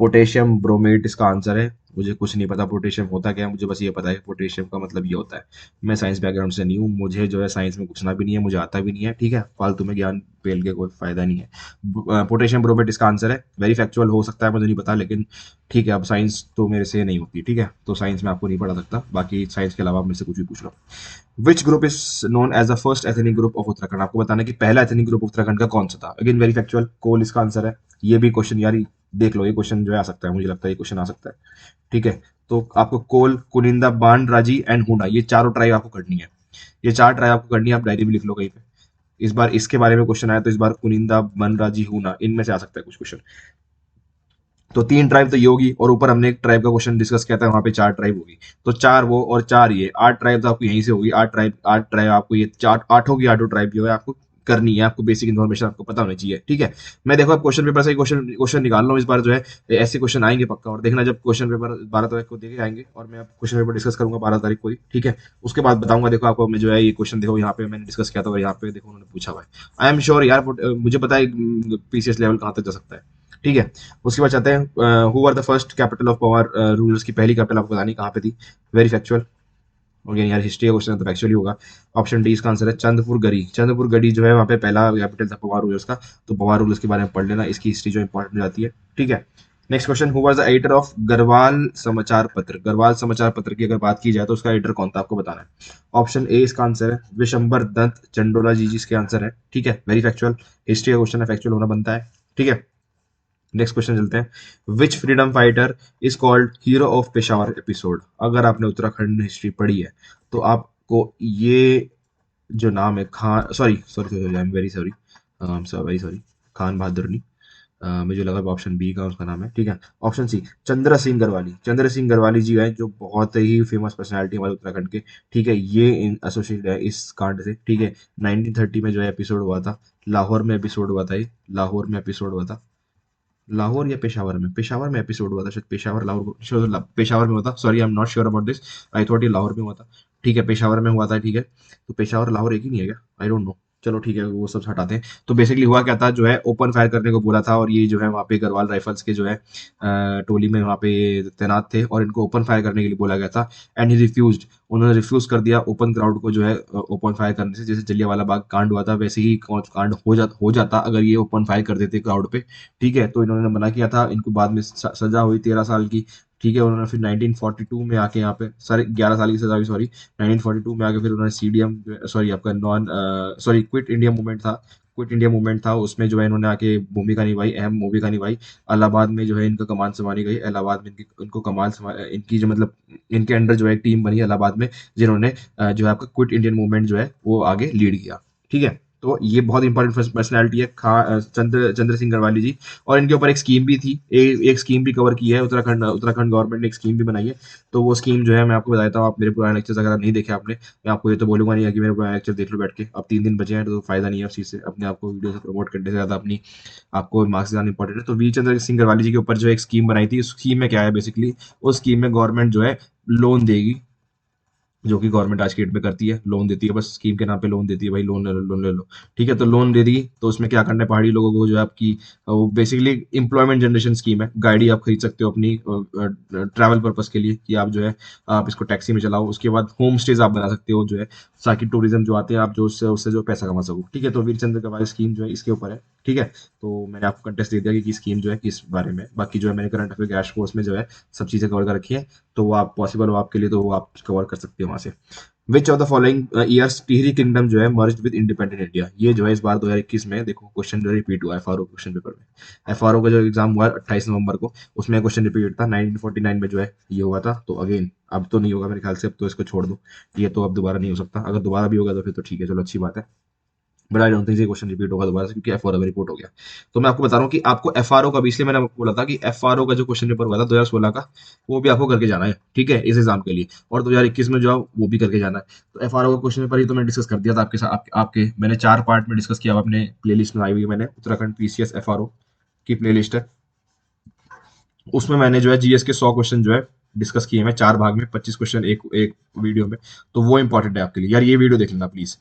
पोटेशियम ब्रोमेट इसका आंसर है। मुझे कुछ नहीं पता पोटेशियम होता क्या है, मुझे बस ये पता है पोटेशियम का मतलब ये होता है। मैं साइंस बैकग्राउंड से नहीं हूँ, मुझे जो है साइंस में घुसना भी नहीं है, मुझे आता भी नहीं है, ठीक है। फालतू में ज्ञान पेल के कोई फायदा नहीं है। पोटेशियम ब्रोमेट इसका आंसर है। वेरी फैक्चुअल हो सकता है, मुझे नहीं पता, लेकिन ठीक है, अब साइंस तो मेरे से नहीं होती, ठीक है, तो साइंस में आपको नहीं पढ़ा सकता, बाकी साइंस के अलावा आप मेरे से कुछ भी पूछ लो। Which group is known as the first ethnic group of Uttarakhand. आपको बताना है कि पहला एथनिक ग्रुप उत्तराखंड का कौन सा था। अगेन वेरी फैक्चुअल, कोल इसका आंसर है। ये भी क्वेश्चन यार देख लो, ये क्वेश्चन जो है आ सकता है, मुझे लगता है ये क्वेश्चन आ सकता है, ठीक है। तो आपको कोल, कुनिंदा, बाण, राजी एंड हुडा, ये चारों ट्राइब आपको करनी है। ये 4 ट्राइब आपको करनी है, आप डायरी भी लिख लो कहीं पे। इस बार इसके बारे में क्वेश्चन आया तो इस बार कुनिंदा, बन, राजी, हुना, इनमें से आ सकता है कुछ क्वेश्चन। तो 3 ट्राइब तो ये होगी, और ऊपर हमने एक ट्राइब का क्वेश्चन डिस्कस किया था, वहां पे 4 ट्राइब होगी। तो 4 वो और 4 ये, 8 ट्राइब तो आपको यहीं से होगी। 8 ट्राइब आपको ये चार, आठों की आठों ट्राइब जो है आपको करनी है। आपको बेसिक इन्फॉर्मेशन आपको पता होनी चाहिए, ठीक है। मैं देखो अब क्वेश्चन पेपर से क्वेश्चन क्वेश्चन निकाल रहा हूँ इस बार जो है, ऐसे क्वेश्चन आएंगे पक्का। और देखना जब क्वेश्चन पेपर 12 तारीख को देखे आएंगे, और मैं क्वेश्चन पेपर डिस्कस करूंगा 12 तारीख को ही, ठीक है। उसके बाद बताऊंगा, देखो आपको मैं जो है ये क्वेश्चन देखो यहाँ पे मैंने डिस्कस किया था, और यहाँ पे देखो उन्होंने पूछा हुआ है। आई एम श्योर यार, मुझे पता है पीसीएस लेवल कहाँ तक जा सकता है, ठीक है। उसके बाद चाहते हैं who are the first capital of Pawar rulers की पहली कैपिटल आपको बतानी कहाँ पे थी। वेरी फैक्चुअल, और यार हिस्ट्री का क्वेश्चन है तो फैक्चुअल ही होगा। ऑप्शन डी इसका आंसर है चंद्रपुर गढ़ी। चंद्रपुर गढ़ी जो है वहाँ पे पहला कैपिटल था पवार रूलर्स का। तो पवार रूलर्स के बारे में पढ़ लेना, इसकी हिस्ट्री जो इंपॉर्टेंट हो जाती है, ठीक है। Next question, who was the editor of Garhwal समाचार पत्र। गढ़वाल समाचार पत्र की अगर बात की जाए तो उसका एडिटर कौन था, आपको बताना है। ऑप्शन ए इसका आंसर है विशंबर दत्त चंडोला जी, इसके आंसर है, ठीक है। वेरी फैक्चुअल, हिस्ट्री का क्वेश्चन है, फैक्चुअल होना बनता है, ठीक है। नेक्स्ट क्वेश्चन चलते हैं। Which freedom fighter is called hero of Peshawar episode. अगर आपने उत्तराखंड हिस्ट्री पढ़ी है तो आपको ये जो नाम है, Khan, sorry sorry I am very sorry, very sorry, Khan Bahadur नहीं, मुझे लगा ऑप्शन बी का उसका नाम है, ठीक है। ऑप्शन सी, चंद्र सिंह गढ़वाली। चंद्र सिंह गढ़वाली जी है जो बहुत ही फेमस पर्सनालिटी हमारे उत्तराखंड के, ठीक है। ये एसोसिएटेड है इस कांड से, ठीक है। 1930 में जो है एपिसोड हुआ था, लाहौर में एपिसोड हुआ था, ये लाहौर में एपिसोड हुआ था। लाहौर या पेशावर में एपिसोड हुआ था शायद, पेशावर लाहौर, पेशावर में हुआ था, sorry I am not sure about this. I thought ये लाहौर में हुआ था, ठीक है, पेशावर में हुआ था, ठीक है। तो पेशावर लाहौर एक ही नहीं है क्या? आई डोंट नो, चलो ठीक है, वो सब हटाते हैं। तो बेसिकली हुआ क्या था, जो है ओपन फायर करने को बोला था, और ये जो है वहाँ पे गढ़वाल राइफल्स के जो है टोली में वहाँ पे तैनात थे, और इनको ओपन फायर करने के लिए बोला गया था। एंड ही रिफ्यूज्ड, उन्होंने रिफ्यूज कर दिया ओपन क्राउड को जो है ओपन फायर करने से। जैसे जलियांवाला बाग कांड हुआ था, वैसे ही कांड हो जाता अगर ये ओपन फायर कर देते क्राउड पे। ठीक है, तो इन्होंने मना किया था, इनको बाद में सजा हुई 13 साल की। ठीक है, उन्होंने फिर 1942 में आके यहाँ पे, सारे 11 साल की सजा हुई, सॉरी 1942 में आके फिर उन्होंने सीडीएम, सॉरी आपका non, sorry quit India movement था, क्विट इंडिया मूवमेंट था, उसमें जो है इन्होंने आके भूमिका निभाई, अहम भूमिका निभाई। इलाहाबाद में जो है इनका कमान संभाली गई, इलाहाबाद में इनको इनकी जो मतलब इनके अंडर जो है एक टीम बनी इलाहाबाद में, जिन्होंने जो है आपका क्विट इंडियन मूवमेंट जो है वो आगे लीड किया। ठीक है, तो ये बहुत इंपॉर्टेंट पर्सनैलिटी है, चंद्र सिंह गढ़वाली जी। और इनके ऊपर एक स्कीम भी थी, एक स्कीम भी कवर की है, उत्तराखंड उत्तराखंड गवर्नमेंट ने एक स्कीम भी बनाई है। तो वो स्कीम जो है मैं आपको बता देता हूँ, आप मेरे पुराने लेक्चर्स अगर नहीं देखे आपने, मैं आपको ये तो बोलूंगा नहीं है कि मेरे पुराने लेक्चर देख लो बैठ के। अब 3 दिन बचे हैं तो फायदा नहीं है उस चीज़ से, अपने आप को वीडियो से प्रमोट करने से ज़्यादा अपनी आपको मार्क्स ज़्यादा इंपॉर्टेंट है। तो वीर चंद्र सिंह गढ़वाली जी के ऊपर जो एक स्कीम बनाई थी, उस स्कीम में क्या है बेसिकली, उस स्कीम में गवर्नमेंट जो है लोन देगी, जो कि गवर्नमेंट आज की डेट में करती है, लोन देती है, बस स्कीम के नाम पे लोन देती है, भाई लोन ले लो, लोन ले लो। ठीक है, तो लोन दे दी, तो उसमें क्या करना है, पहाड़ी लोगों को जो है आपकी वो बेसिकली एम्प्लॉयमेंट जनरेशन स्कीम है। गाड़ी आप खरीद सकते हो अपनी ट्रैवल पर्पस के लिए, कि आप जो है आप इसको टैक्सी में चलाओ। उसके बाद होम स्टेज आप बना सकते हो जो है, ताकि टूरिज्म जो आते हैं आप जो उससे उससे जो पैसा कमा सको। ठीक है, तो वीरचंद्र का वाली स्कीम जो है इसके ऊपर है। ठीक है, तो मैंने आपको कंटेस्ट दे दिया कि स्कीम जो है किस बारे में। बाकी जो है मैंने करंट अफेयर क्रैश कोर्स में जो है सब चीज़ें कवर कर रखी है, तो वो आप पॉसिबल हो आपके लिए तो वो आप कवर कर सकते हो वहाँ से। विच of the following years Tehri kingdom जो है मर्ज विद इंडिपेंडेंट इंडिया, ये जो है इस बार 2021 में देखो क्वेश्चन जो रिपीट हुआ एफआरओ क्वेश्चन पेपर में। एफआरओ का जो एग्जाम हुआ 28 नवंबर को, उसमें क्वेश्चन रिपीट था, 1949 में जो है ये हुआ था। तो अगेन अब तो नहीं होगा मेरे ख्याल से, अब तो इसको छोड़ दो, ये तो अब दोबारा नहीं हो सकता। अगर दोबारा भी होगा तो फिर तो ठीक है, चलो अच्छी बात है, बट आई डोंट थिंक ये क्वेश्चन रिपीट होगा दोबारा से, क्योंकि एफआरओ में रिपोर्ट हो गया। तो मैं आपको बता रहा हूँ कि आपको एफआरओ का भी, इसलिए मैंने आपको बोला था कि एफआरओ का जो क्वेश्चन पेपर हुआ था 2016 का, वो भी आपको करके जाना है। ठीक है, इस एग्जाम के लिए, और 2021 में जो है वो भी करके जाना है। तो एफआरओ का क्वेश्चन पेपर ही तो मैंने डिस्कस कर दिया था आपके साथ, आपके मैंने 4 पार्ट में डिस्कस किया हुआ, अपने प्ले लिस्ट में आई हुई है मैंने, उत्तराखंड पीसीएस एफआरओ की प्ले लिस्ट है। उसमें मैंने जो है जीएस के 100 क्वेश्चन जो है डिस्कस किए हैं 4 भाग में, 25 क्वेश्चन एक एक वीडियो में। तो वो इंपॉर्टेंट है आपके लिए यार, ये वीडियो देख लेना प्लीज,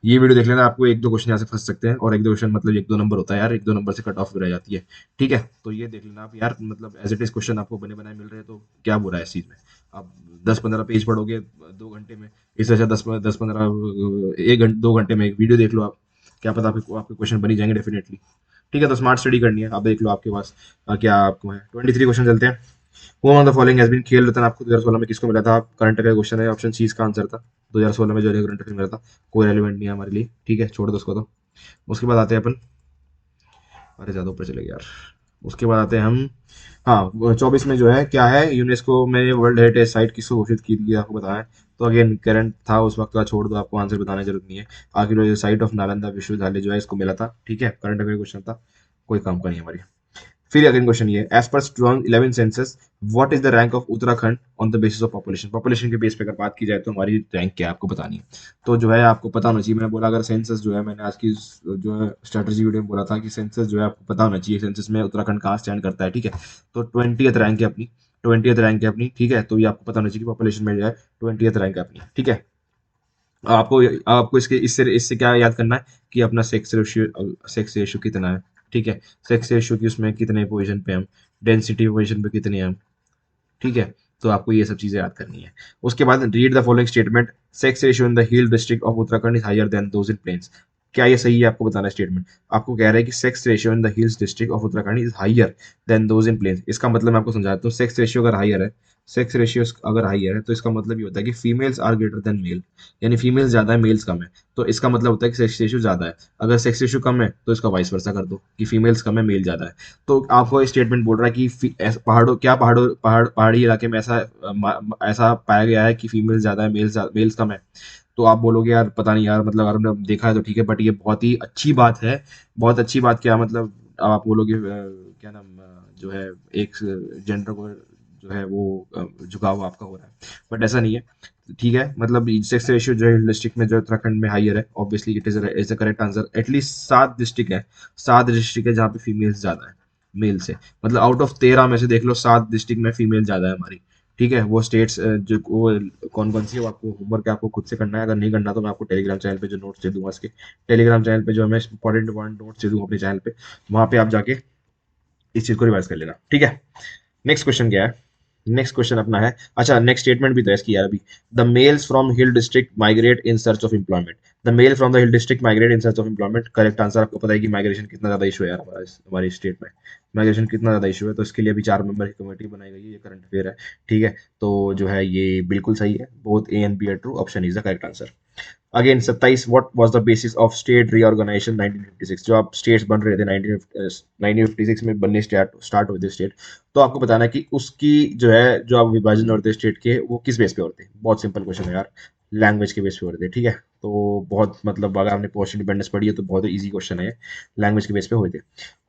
ये वीडियो देख लेना, आपको 1-2 क्वेश्चन यहाँ से फंस सकते हैं, और 1-2 क्वेश्चन मतलब 1-2 नंबर होता है यार, 1-2 नंबर से कट ऑफ रह जाती है। ठीक है, तो ये देख लेना आप यार, मतलब एज इट इज क्वेश्चन आपको बने बनाए मिल रहे हैं, तो क्या बुरा है इस चीज में। आप 10-15 पेज पढ़ोगे 2 घंटे में, इससे अच्छा 2 घंटे में एक वीडियो देख लो आप, क्या पता आपके आपके क्वेश्चन बनी जाएंगे डेफिनेटली। ठीक है, तो स्मार्ट स्टडी करनी है, आप देख लो आपके पास क्या आपको है। 23 क्वेश्चन चलते हैं। Who among the following has been Khel Ratna, आपको 2016 में किसको मिला था, करंट अफेयर क्वेश्चन है, ऑप्शन सी इसका आंसर था। 2016 में जो करंट अफेयर मिला था, कोई रेलिवेंट नहीं है हमारे लिए, ठीक है, छोड़ दो उसको तो। उसके बाद आते हैं अपन, अरे ज्यादा ऊपर चले गए यार। उसके बाद आते हैं हम, हाँ 24 में जो है क्या है, यूनेस्को में वर्ल्ड हेरिटेज साइट किसको घोषित की गई आपको बताना है। तो अगेन करंट था उस वक्त का, छोड़ दो, आपको आंसर बताने की जरूरत नहीं है। आखिर जो साइट ऑफ नालंदा विश्वविद्यालय जो है इसको मिला था। ठीक है, करंट अफेयर क्वेश्चन था, कोई काम का नहीं है हमारी। फिर अगेन क्वेश्चन ये, as per 2011 census what is the rank of Uttarakhand on the basis of population, population के बेस पे अगर बात की जाए तो हमारी रैंक क्या है आपको बतानी है। तो जो है आपको पता होना चाहिए, मैंने बोला अगर सेंसस जो है, मैंने आज की जो है स्ट्रेटजी वीडियो में बोला था कि सेंसस जो है आपको पता होना चाहिए, सेंसस में उत्तराखंड कहाँ स्टैंड करता है। ठीक है, तो 20th रैंक है अपनी, 20th रैंक है अपनी। ठीक है, तो ये आपको पता होना चाहिए कि पॉपुलेशन में जो है 20th रैंक है अपनी। ठीक है, आपको आपको इसके इससे इससे क्या याद करना है कि अपना सेक्स रेशियो कितना है। ठीक है, सेक्स रेशियो की उसमें कितने पोजीशन पे हम, डेंसिटी पोजीशन पे कितने हैं हम। ठीक है, तो आपको ये सब चीजें याद करनी है। उसके बाद read the following statement, sex ratio in the hill district of Uttarakhand is higher than those in plains, क्या ये सही है आपको बताना है स्टेटमेंट। आपको कह रहा है कि sex ratio in the hills district of Uttarakhand is higher than those in plains, इसका मतलब मैं आपको समझाता हूँ। सेक्स रेशियो अगर हायर है, सेक्स रेशियो अगर हायर है, तो इसका मतलब ये होता है कि females are greater than male, यानी फीमेल्स ज्यादा है, मेल्स कम है। तो इसका मतलब होता है कि सेक्स रेशियो ज्यादा है। अगर सेक्स रेशियो कम है तो इसका वाइस वर्सा कर दो कि फीमेल्स कम है, मेल ज्यादा है। तो आपको स्टेटमेंट बोल रहा है कि पहाड़ी इलाके में ऐसा पाया गया है कि फीमेल्स ज्यादा है, मेल्स कम है। तो आप बोलोगे यार पता नहीं यार, मतलब अगर हमने देखा है तो ठीक है, बट ये बहुत ही अच्छी बात है। बहुत अच्छी बात क्या मतलब, अब आप बोलोगे क्या नाम, जो है एक जेंडर को जो है वो झुकाव आपका हो रहा है, बट ऐसा नहीं है। ठीक है, मतलब सेक्स रेशियो जो है डिस्ट्रिक्ट में जो है उत्तराखंड में हाईयर है, obviously it is a correct answer. At least 7 district है, 7 डिस्ट्रिक्ट है जहाँ पे फीमेल्स ज्यादा है मेल से, मतलब आउट ऑफ 13 में से देख लो 7 डिस्ट्रिक्ट में फीमेल ज्यादा है हमारी। ठीक है, वो स्टेट्स जो वो कौन कौन सी है वो आपको होमवर्क आपको खुद से करना है। अगर नहीं करना तो मैं आपको टेलीग्राम चैनल पे जो नोट्स दे दूंगा, उसके टेलीग्राम चैनल पे जो मैं इंपॉर्टेंट इंपॉर्टेंट नोट्स दे दूंगा अपने चैनल पे, वहाँ पे आप जाके इस चीज़ को रिवाइज कर लेना, ठीक है। नेक्स्ट क्वेश्चन क्या है? नेक्स्ट क्वेश्चन अपना है, अच्छा नेक्स्ट स्टेटमेंट भी तो है इसकी यार अभी। The males from hill district migrate in search of employment. The male from the hill district migrate in search of employment. Correct answer आपको पता है कि माइग्रेशन कितना ज्यादा इशू है यार हमारी स्टेट में। माइग्रेशन कितना ज्यादा इशू है, तो इसके लिए अभी 4 मेंबर की कमेटी बनाई गई है, ये करंट अफेयर है, ठीक है। तो जो है ये बिल्कुल सही है, both A and B are true, option is the correct answer. Again 27, what was the basis of state reorganization 1956। जो आप स्टेट्स बन रहे थे 1956 में बनने स्टार्ट हुए थे स्टेट, तो आपको बताना है कि उसकी जो है जो आप विभाजन हो रहे थे स्टेट के, वो किस बेस पे होते हैं। बहुत सिंपल क्वेश्चन है यार, लैंग्वेज के बेस पे हो रहे थे, ठीक है। तो बहुत मतलब अगर आपने पोस्ट इंडिपेंडेंस पढ़ी है तो बहुत इजी क्वेश्चन है, लैंग्वेज के बेस पे हुए थे।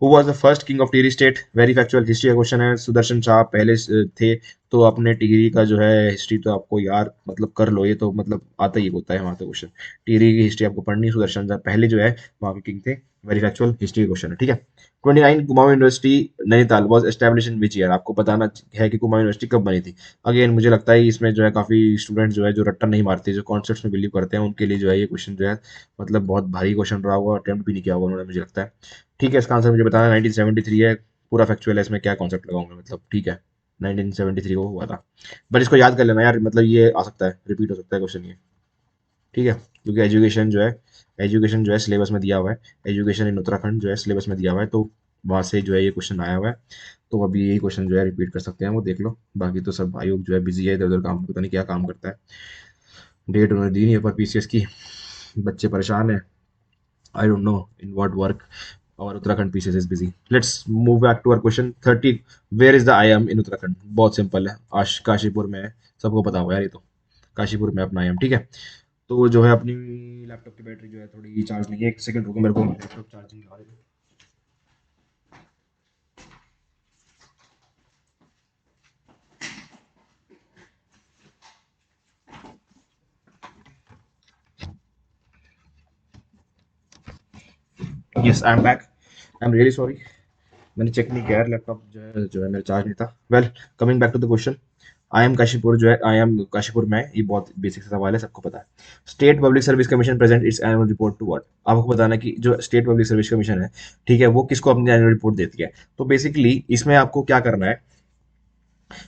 Who was the first king of Tehri state? Very factual history का क्वेश्चन है। सुदर्शन शाह पहले थे। तो अपने टिहरी का जो है हिस्ट्री तो आपको यार मतलब कर लो, ये तो मतलब आता ही होता है वहाँ पे क्वेश्चन। टिहरी की हिस्ट्री आपको पढ़नी है। सुदर्शन शाह पहले जो है वहाँ के किंग थे। वेरी फैक्चुअल हिस्ट्री क्वेश्चन है, ठीक है। 29, Kumaon university Nainital was establish in which year? आपको बताना है कि कुमाऊं यूनिवर्सिटी कब बनी थी। अगेन मुझे लगता है इसमें जो है काफी स्टूडेंट जो है जो रट्टा नहीं मारते, जो कॉन्सेप्ट्स में बिलीव करते हैं, उनके लिए जो है ये क्वेश्चन जो है मतलब बहुत भारी क्वेश्चन रहा होगा, अटेम्प्ट भी नहीं किया होगा उन्होंने, मुझे लगता है। ठीक है, इसका आंसर मुझे बताना 1973 है। पूरा फैक्चुअल है, इसमें क्या कॉन्सेप्ट लगाऊंगा मतलब, ठीक है। 1973 को हुआ था, बट इसको याद कर लेना यार, मतलब ये आ सकता है, रिपीट हो सकता है क्वेश्चन ये, ठीक है। क्योंकि एजुकेशन जो है सिलेबस में दिया हुआ है। एजुकेशन इन उत्तराखंड जो है सिलेबस में दिया हुआ है, तो वहाँ से जो है ये क्वेश्चन आया हुआ है। तो अभी यही क्वेश्चन जो है रिपीट कर सकते हैं, वो देख लो। बाकी तो सब आयोग जो है बिजी है, इधर उधर काम, पता नहीं क्या काम करता है। डेट उन्होंने दी नहीं है पर पीसीएस की, बच्चे परेशान है। I don't know in what work और Uttarakhand PCS is busy. Let's move back to our question 30। Where is the IIM in Uttarakhand? बहुत सिंपल है, आश काशीपुर में है, सबको पता होगा यार ये तो। काशीपुर में अपना आईएम, ठीक है। तो जो है अपनी लैपटॉप की बैटरी जो है थोड़ी चार्ज नहीं है, एक सेकंड रुको, मेरे को लैपटॉप चार्जिंग लगा देना। Yes I am back, I am really sorry, मैंने चेक नहीं किया यार, लैपटॉप जो है मेरा चार्ज नहीं था। Well, coming back to the question. I am Kashipur जो है, आई एम काशीपुर में है, ये बहुत बेसिक सवाल है, सबको पता है। State public service commission present its annual report to what? आपको बताना कि जो स्टेट पब्लिक सर्विस कमीशन है, ठीक है, वो किसको अपनी एनुअल रिपोर्ट देती है। तो बेसिकली इसमें आपको क्या करना है,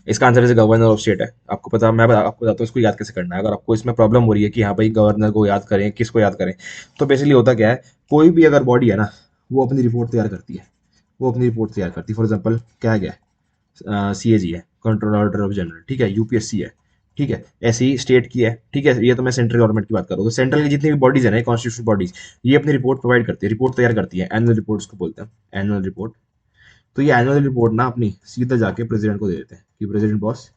इसका answer is governor of state है। आपको पता, आपको बताता हूँ इसको याद कैसे करना है। अगर आपको इसमें प्रॉब्लम हो रही है कि हाँ भाई गवर्नर को याद करें, किसको याद करें, तो बेसिकली होता क्या है, कोई भी अगर बॉडी है ना, वो अपनी रिपोर्ट तैयार करती है। वो अपनी रिपोर्ट तैयार करती है। फॉर एग्जाम्पल क्या है, क्या सीएजी है, कंट्रोल ऑर्डर ऑफ जनरल, ठीक है, यूपीएससी है, ठीक है। ऐसी ही स्टेट की है, ठीक है। ये तो मैं सेंट्रल गवर्नमेंट की बात कर रहा हूँ। तो सेंट्रल की जितनी भी बॉडीज है ना, कॉन्स्टिट्यूशनल बॉडीज, ये अपनी रिपोर्ट प्रोवाइड करती है, रिपोर्ट तैयार करती है। एनुअल रिपोर्ट उसको बोलते हैं, एनुअल रिपोर्ट। तो ये एनुअल रिपोर्ट ना अपनी सीधा जाके प्रेसिडेंट को दे देते हैं कि प्रेसिडेंट बॉस,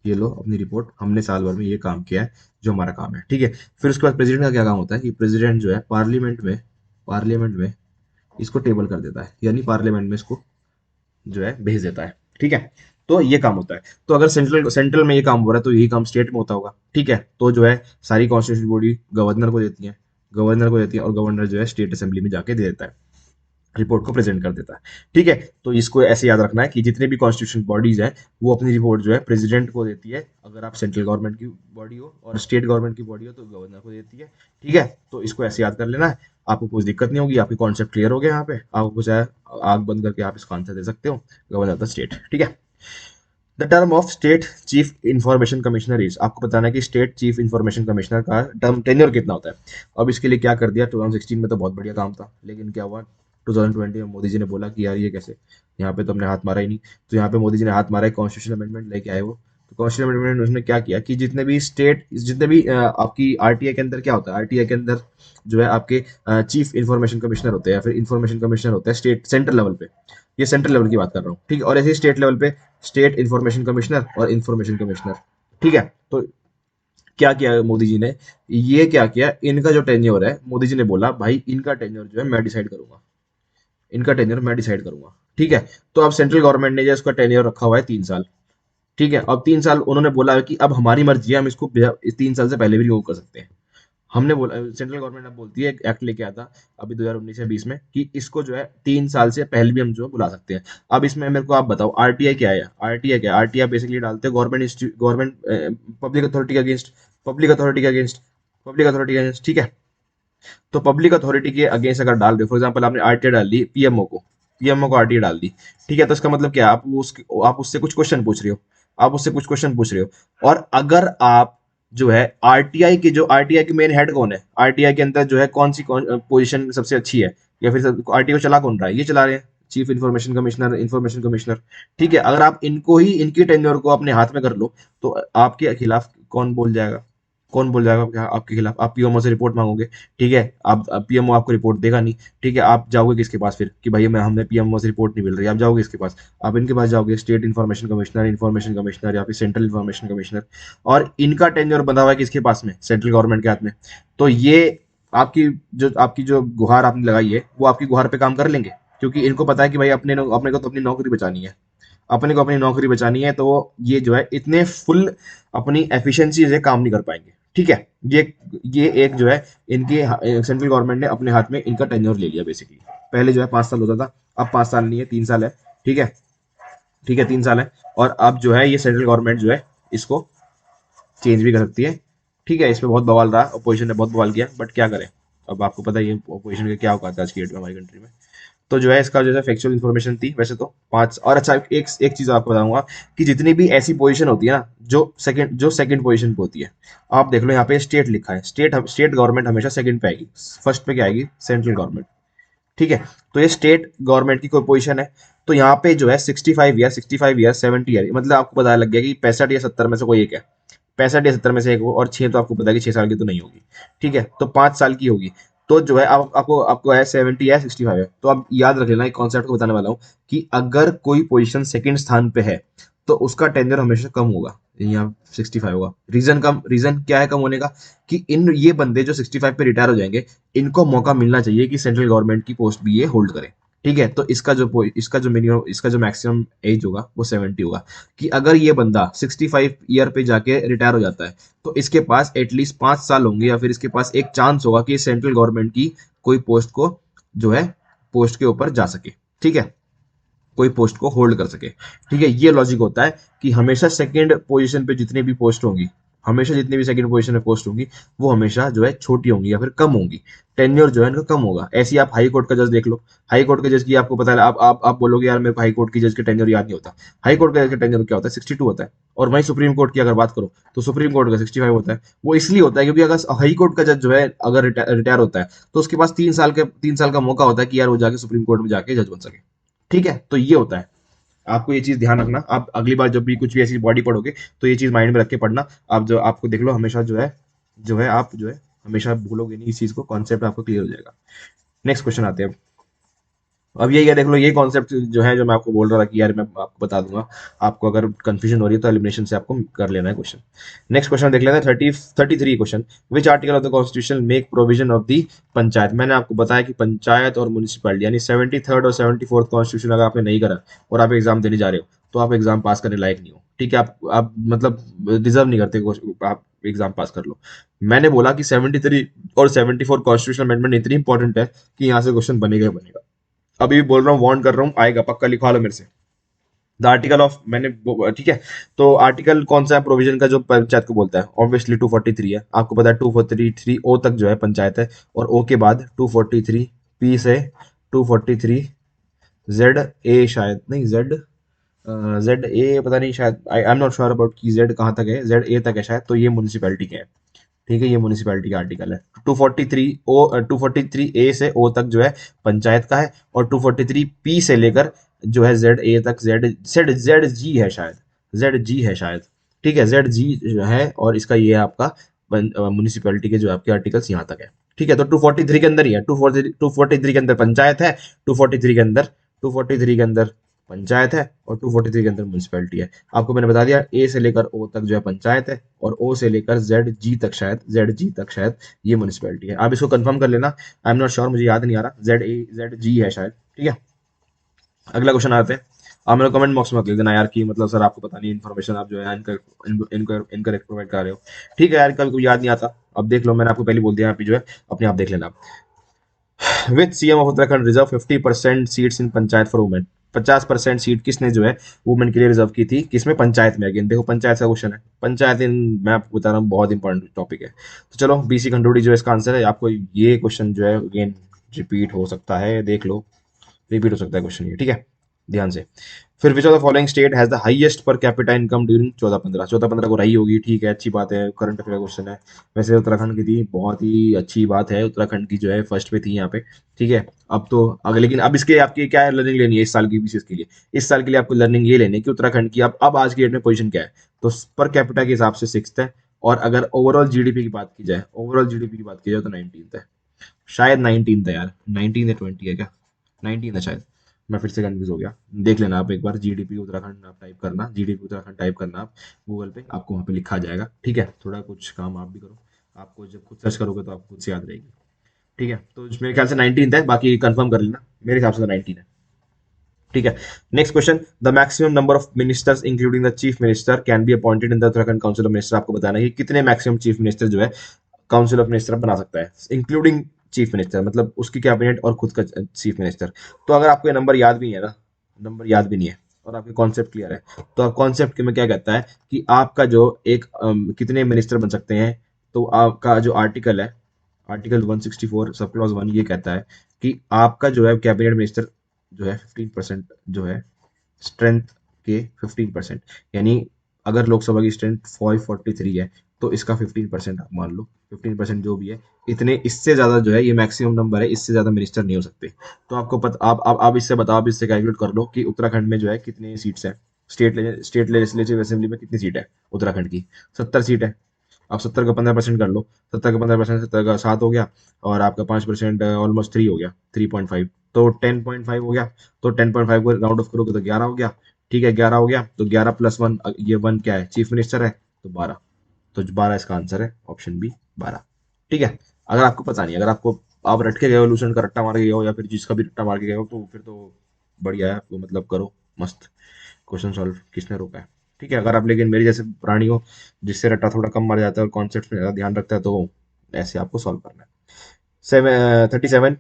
ये लो अपनी रिपोर्ट, हमने साल भर में ये काम किया है, जो हमारा काम है, ठीक है। फिर उसके बाद प्रेसिडेंट का क्या काम होता है कि प्रेसिडेंट जो है पार्लियामेंट में इसको टेबल कर देता है, यानी पार्लियामेंट में इसको जो है भेज देता है, ठीक है। तो ये काम होता है। तो अगर सेंट्रल में ये काम हो रहा है, तो यही काम स्टेट में होता होगा, ठीक है। तो जो है सारी कॉन्स्टिट्यूशन बॉडी गवर्नर को देती है और गवर्नर जो है स्टेट असेंबली में जाके दे देता है, रिपोर्ट को प्रेजेंट कर देता है, ठीक है। तो इसको ऐसे याद रखना है कि जितने भी कॉन्स्टिट्यूशन बॉडीज हैं, वो अपनी रिपोर्ट जो है प्रेसिडेंट को देती है, अगर आप सेंट्रल गवर्नमेंट की बॉडी हो, और स्टेट गवर्नमेंट की बॉडी हो तो गवर्नर को देती है, ठीक है। तो इसको ऐसे याद कर लेना है, आपको कुछ दिक्कत नहीं होगी, आपके कॉन्सेप्ट क्लियर हो गए। यहाँ पे आपको कुछ है, आग बंद करके आप इसका आंसर दे सकते हो, गवर्नर ऑफ द स्टेट, ठीक है। The term of state chief information commissioner is? आपको बताना है कि स्टेट चीफ इंफॉर्मेशन कमिश्नर का टर्म टेन्योर कितना होता है। अब इसके लिए क्या कर दिया, 2016 में तो बहुत बढ़िया काम था, लेकिन क्या हुआ, 2020 में मोदी जी ने बोला कि यार ये कैसे, यहाँ पे तो हमने हाथ मारा ही नहीं। तो यहाँ पे मोदी जी ने हाथ मारा है, कॉन्स्टिट्यूशन अमेंडमेंट लेके आए वो। तो कॉन्स्टिट्यूशन अमेंडमेंट उसने क्या किया कि जितने भी आपकी आरटीआई के अंदर क्या होता है, आरटीआई के अंदर जो है आपके चीफ इंफॉर्मेशन कमिश्नर होते हैं, या फिर इंफॉर्मेशन कमिश्नर होता है स्टेट सेंट्रल लेवल पे। ये सेंट्रल लेवल की बात कर रहा हूँ, ठीक है। और ऐसे ही स्टेट लेवल पे स्टेट इंफॉर्मेशन कमिश्नर और इंफॉर्मेशन कमिश्नर, ठीक है। तो क्या किया मोदी जी ने, ये क्या किया, इनका जो टेन्योर है, मोदी जी ने बोला भाई इनका टेन्योर जो है मैं डिसाइड करूंगा, इनका टेन्योर मैं डिसाइड करूंगा, ठीक है। तो अब सेंट्रल गवर्नमेंट ने जो इसका टेन्योर रखा हुआ है 3 साल, ठीक है। अब 3 साल उन्होंने बोला है कि अब हमारी मर्जी है, हम इसको 3 साल से पहले भी रिवोक कर सकते हैं, हमने बोला, सेंट्रल गवर्नमेंट अब बोलती है, एक्ट लेके आता अभी 2019 या 20 में, कि इसको जो है 3 साल से पहले भी हम जो है बुला सकते हैं। अब इसमें मेरे को आप बताओ आरटीआई क्या है? आरटीआई क्या है? आरटीआई बेसिकली डालते हैं गवर्नमेंट पब्लिक अथॉरिटी के अगेंस्ट, पब्लिक अथॉरिटी के अगेंस्ट, पब्लिक अथॉरिटी के अगेंस्ट, ठीक है। तो पब्लिक अथॉरिटी के अगेंस्ट अगर डाल रहे हो, फॉर एग्जाम्पल आपने आरटीआई डाल दी पीएमओ को आरटीआई डाल दी, ठीक है, तो इसका मतलब क्या है? आप उससे कुछ क्वेश्चन पूछ रहे हो, आप उससे कुछ क्वेश्चन पूछ रहे हो, और अगर आप जो है आरटीआई की मेन हेड कौन है, आरटीआई के अंदर जो है कौन सी पोजीशन सबसे अच्छी है, या फिर आरटीआई को चला कौन रहा है? ये चला रहे हैं चीफ इंफॉर्मेशन कमिश्नर। ठीक है, अगर आप इनको ही, इनकी टेन्योर को अपने हाथ में कर लो, तो आपके खिलाफ कौन बोल जाएगा? कौन बोल जाएगा आपके खिलाफ? आप पीएमओ से रिपोर्ट मांगोगे, ठीक है, आप पीएमओ आपको रिपोर्ट देगा नहीं, ठीक है, आप जाओगे किसके पास फिर कि भाई मैं हमें पीएमओ से रिपोर्ट नहीं मिल रही? आप जाओगे किसके पास? आप इनके पास जाओगे, स्टेट इन्फॉर्मेशन कमिश्नर या फिर सेंट्रल इन्फॉर्मेशन कमिश्नर, और इनका टेन्योर बंधा हुआ है किसके पास में? सेंट्रल गवर्नमेंट के हाथ में। तो ये आपकी जो गुहार आपने लगाई है, वो आपकी गुहार पे काम कर लेंगे, क्योंकि इनको पता है कि भाई अपने को तो अपनी नौकरी बचानी है, अपने को अपनी नौकरी बचानी है, तो ये जो है इतने फुल अपनी एफिशिएंसी से काम नहीं कर पाएंगे, ठीक है। ये एक जो है इनकी सेंट्रल गवर्नमेंट ने अपने हाथ में इनका टेन्योर ले लिया बेसिकली। पहले जो है 5 साल होता था, अब 5 साल नहीं है, 3 साल है, ठीक है, ठीक है, 3 साल है। और अब जो है ये सेंट्रल गवर्नमेंट जो है इसको चेंज भी कर सकती है, ठीक है। इसमें बहुत बवाल रहा, अपोजिशन ने बहुत बवाल किया, बट क्या करें, अब आपको पता ही है अपोजिशन का क्या औकात है आज की डेट में हमारी कंट्री में। तो जो है इसका जो है फैक्चुअल इन्फॉर्मेशन थी वैसे तो 5। और अच्छा, एक एक चीज आपको बताऊंगा कि जितनी भी ऐसी पोजीशन होती है ना, जो सेकंड पोजीशन पे होती है, आप देख लो यहाँ पे स्टेट लिखा है, स्टेट गवर्नमेंट हमेशा सेकंड पे आएगी, फर्स्ट पे क्या आएगी? सेंट्रल गवर्नमेंट, ठीक है। तो ये स्टेट गवर्नमेंट की कोई पोजीशन है, तो यहाँ पे जो है 65 ईयर 70 ईयर, मतलब आपको पता लग गया कि 65 या 70 में से कोई एक है, 65 या 70 में से एक हो, और 6 तो आपको पता है कि 6 साल की तो नहीं होगी, ठीक है, तो 5 साल की होगी। तो जो है आपको है 70 है 65 है, तो आप याद रख लेना, एक कॉन्सेप्ट को बताने वाला हूँ कि अगर कोई पोजीशन सेकंड स्थान पे है, तो उसका टेन्योर हमेशा कम होगा, यहाँ 65 होगा। रीजन क्या है कम होने का? कि इन ये बंदे जो 65 पे रिटायर हो जाएंगे, इनको मौका मिलना चाहिए कि सेंट्रल गवर्नमेंट की पोस्ट भी ये होल्ड करें, ठीक है। तो इसका जो मैक्सिमम एज होगा वो 70 होगा, कि अगर ये बंदा 65 ईयर पे जाके रिटायर हो जाता है, तो इसके पास एटलीस्ट 5 साल होंगे, या फिर इसके पास एक चांस होगा कि सेंट्रल गवर्नमेंट की कोई पोस्ट को जो है पोस्ट के ऊपर जा सके, ठीक है, कोई पोस्ट को होल्ड कर सके, ठीक है। ये लॉजिक होता है कि हमेशा सेकंड पोजीशन पे जितनी भी पोस्ट होंगी, हमेशा जितनी भी सेकंड पोजीशन पे पोस्ट होंगी, वो हमेशा जो है छोटी होंगी या फिर कम होंगी, टेन्योर जो है इनका कम होगा। ऐसे ही आप हाई कोर्ट का जज देख लो, हाई कोर्ट के जज की आपको पता है, आप बोलोगे यार मेरे को हाई कोर्ट की जज के टेन्योर याद नहीं होता। हाई कोर्ट का जज का टेन्योर क्या होता है? 62 होता है। और वहीं सुप्रीम कोर्ट की अगर बात करो, तो सुप्रीम कोर्ट का 65 होता है। वो इसलिए होता है क्योंकि अगर हाई कोर्ट का जज जो है अगर रिटायर होता है, तो उसके पास 3 साल का मौका होता है कि यार वो जाके सुप्रीम कोर्ट में जाके जज बन सके, ठीक है। तो ये होता है, आपको ये चीज ध्यान रखना, आप अगली बार जब भी कुछ भी ऐसी बॉडी पढ़ोगे, तो ये चीज माइंड में रख के पढ़ना। आप जो आपको देख लो, हमेशा जो है आप जो है हमेशा भूलोगे नहीं इस चीज को, कॉन्सेप्ट आपको क्लियर हो जाएगा। नेक्स्ट क्वेश्चन आते हैं। अब ये देख लो, ये कॉन्सेप्ट जो है जो मैं आपको बोल रहा था कि यार मैं आपको बता दूंगा, आपको अगर कंफ्यूजन हो रही है तो एलिमिनेशन से आपको कर लेना है क्वेश्चन। नेक्स्ट क्वेश्चन देख लेते हैं, 33 question. Which article of the constitution make provision of the panchayat? मैंने आपको बताया कि पंचायत और म्यूनिसिपैलिटी, यानी 73rd और 74th कॉन्स्टिट्यूशन अगर आपने नहीं करा और आप एग्जाम देने जा रहे हो, तो आप एग्जाम पास करने लायक नहीं हो, ठीक है। आप मतलब डिजर्व नहीं करते आप एग्जाम पास कर लो। मैंने बोला कि 73 और 74 कॉन्स्टिट्यूशन अमेंडमेंट इतनी इंपॉर्टेंट है कि यहाँ से क्वेश्चन बनेगा ही बनेगा। अभी भी बोल रहा हूँ, वार्न कर रहा हूँ, आएगा पक्का, लिखवा लो मेरे से। द आर्टिकल ऑफ ठीक है। तो आर्टिकल कौन सा है प्रोविजन का जो पंचायत को बोलता है? ऑब्वियसली 243 है, आपको पता है 243 ओ तक जो है पंचायत है, और ओ के बाद 243 पी से 243 जेड ए, शायद नहीं जेड, जेड ए पता नहीं, शायद I am not sure about कि जेड कहाँ तक है, जेड ए तक है शायद, तो ये म्यूनिसिपैलिटी के है, ठीक है, ये म्यूनिसिपैलिटी का आर्टिकल है। 243 ए से ओ तक जो है पंचायत का है, और 243 पी से लेकर जो है जेड ए तक, जेड जेड जेड जी है शायद, जेड जी है शायद, ठीक है, जेड जी है, और इसका ये है आपका म्यूनिसिपैलिटी के जो आपके आर्टिकल्स यहाँ तक है, ठीक है। तो 243 के अंदर ही है, 243 के अंदर पंचायत है, 243 के अंदर 243 के अंदर पंचायत है, और 243 के अंदर म्यूनिसिपैलिटी है। आपको मैंने बता दिया, ए से लेकर ओ तक जो है पंचायत है, और ओ से लेकर जेड जी तक शायद ये म्यूनिसिपैलिटी है। आप इसको कंफर्म कर लेना, आई एम नॉट श्योर, मुझे याद नहीं आ रहा, जेड जी है शायद, ठीक है। अगला क्वेश्चन आते हैं, आप मेरे कमेंट बॉक्स में लिख देना यार कि मतलब सर आपको पता नहीं इन्फॉर्मेशन आप जो है इनकरेक्ट प्रोवाइड कर रहे हो। ठीक है यार, कभी कभी याद नहीं आता। अब देख लो, मैंने आपको पहले बोल दिया, यहाँ पे जो है अपने आप देख लेना। With CM of Uttarakhand reserve 50% seats in panchayat for women. 50% seat किसने जो है वुमेन के लिए रिजर्व की थी, किसमें? पंचायत में। अगेन देखो, पंचायत का क्वेश्चन है, पंचायत इन, मैं आपको बता रहा हूँ बहुत इंपॉर्टेंट टॉपिक है। तो चलो, बीसी खंडोड़ी जो है इसका आंसर है। आपको ये क्वेश्चन जो है अगेन रिपीट हो सकता है, देख लो, रिपीट हो सकता है क्वेश्चन ये, ठीक है, ध्यान से। फिर विच of the following state has the highest per capita income during 14-15? 14-15 को रही होगी, ठीक है, अच्छी बात है, करंट अफेयर क्वेश्चन है। वैसे उत्तराखंड की थी, बहुत ही अच्छी बात है, उत्तराखंड की जो है फर्स्ट पे थी यहाँ पे। ठीक है, अब तो आगे, लेकिन अब इसके आपकी क्या लर्निंग लेनी है इस साल की बीसीएस के लिए? इस साल के लिए आपको लर्निंग ये लेनी है कि उत्तराखंड की अब आज की डेट में पोजीशन क्या है। तो पर कैपिटा के हिसाब से 6th है, और अगर ओवरऑल जीडीपी की बात की जाए, ओवरऑल जीडीपी की बात की जाए तो 19th है, शायद 19th है यार, 19 या 20 है क्या? 19 है शायद, मैं फिर से कंफ्यूज हो गया। देख लेना आप एक बार, जीडीपी उत्तराखंड आप टाइप करना, जीडीपी उत्तराखंड टाइप करना आप गूगल पे, आपको वहाँ पे लिखा जाएगा। ठीक है, थोड़ा कुछ काम आप भी करो, आपको जब खुद सर्च करोगे तो आपको खुद से याद रहेगी। ठीक है, तो मेरे ख्याल से 19th है, बाकी कंफर्म कर लेना, मेरे हिसाब से तो 19 है। ठीक है, next question. The maximum number of ministers including the chief minister can be appointed in the Uttarakhand council of minister. आपको बताना है कि कितने मैक्सिमम चीफ मिनिस्टर जो है काउंसिल ऑफ मिनिस्टर बना सकता है, इंक्लूडिंग चीफ मिनिस्टर, मतलब उसकी कैबिनेट और खुद का चीफ मिनिस्टर। तो अगर आपको ये नंबर याद भी नहीं है ना, नंबर याद भी नहीं है, और आपके कॉन्सेप्ट क्लियर है, तो आप कॉन्सेप्ट में क्या कहता है कि आपका जो एक कितने मिनिस्टर बन सकते हैं, तो आपका जो आर्टिकल है, आर्टिकल 164 सब क्लॉज 1 ये कहता है कि आपका जो है कैबिनेट मिनिस्टर जो है 15% जो है स्ट्रेंथ के 15%, यानी अगर लोकसभा की स्ट्रेंथ 543 है तो इसका 15% आप मान लो, 15% जो भी है, इतने, इससे ज्यादा जो है ये मैक्सिमम नंबर है, इससे ज्यादा मिनिस्टर नहीं हो सकते। तो आपको पता, आप इससे बताओ, आप इससे कैलकुलेट कर लो कि उत्तराखंड में जो है कितनी सीट्स है, स्टेट लेजिस्लेटिव असेंबली में कितनी सीट है उत्तराखंड की? 70 सीट है। आप 70 का 15% कर लो, 70 का 15%, 70 का 7 हो गया, और आपका 5% ऑलमोस्ट 3 हो गया, 3.5, तो 10.5 हो गया। तो 10.5 को राउंड ऑफ करोगे तो 11 हो गया। ठीक है, 11 हो गया, तो 11 + 1, ये 1 क्या है, चीफ मिनिस्टर है, तो 12। तो 12 इसका आंसर है, ऑप्शन बी 12। ठीक है, अगर आपको पता नहीं, अगर आपको, आप रट के गए हो, लूसेंट का रट्टा मार के गए हो, या फिर जिसका भी रट्टा मार के गए हो, तो फिर तो बढ़िया है, आपको मतलब करो मस्त, क्वेश्चन सॉल्व किसने रोका है। ठीक है, अगर आप लेकिन मेरे जैसे प्राणी हो, जिससे रट्टा थोड़ा कम मार जाता है और कॉन्सेप्ट में ज़्यादा ध्यान रखता है, तो ऐसे आपको सॉल्व करना है। 37,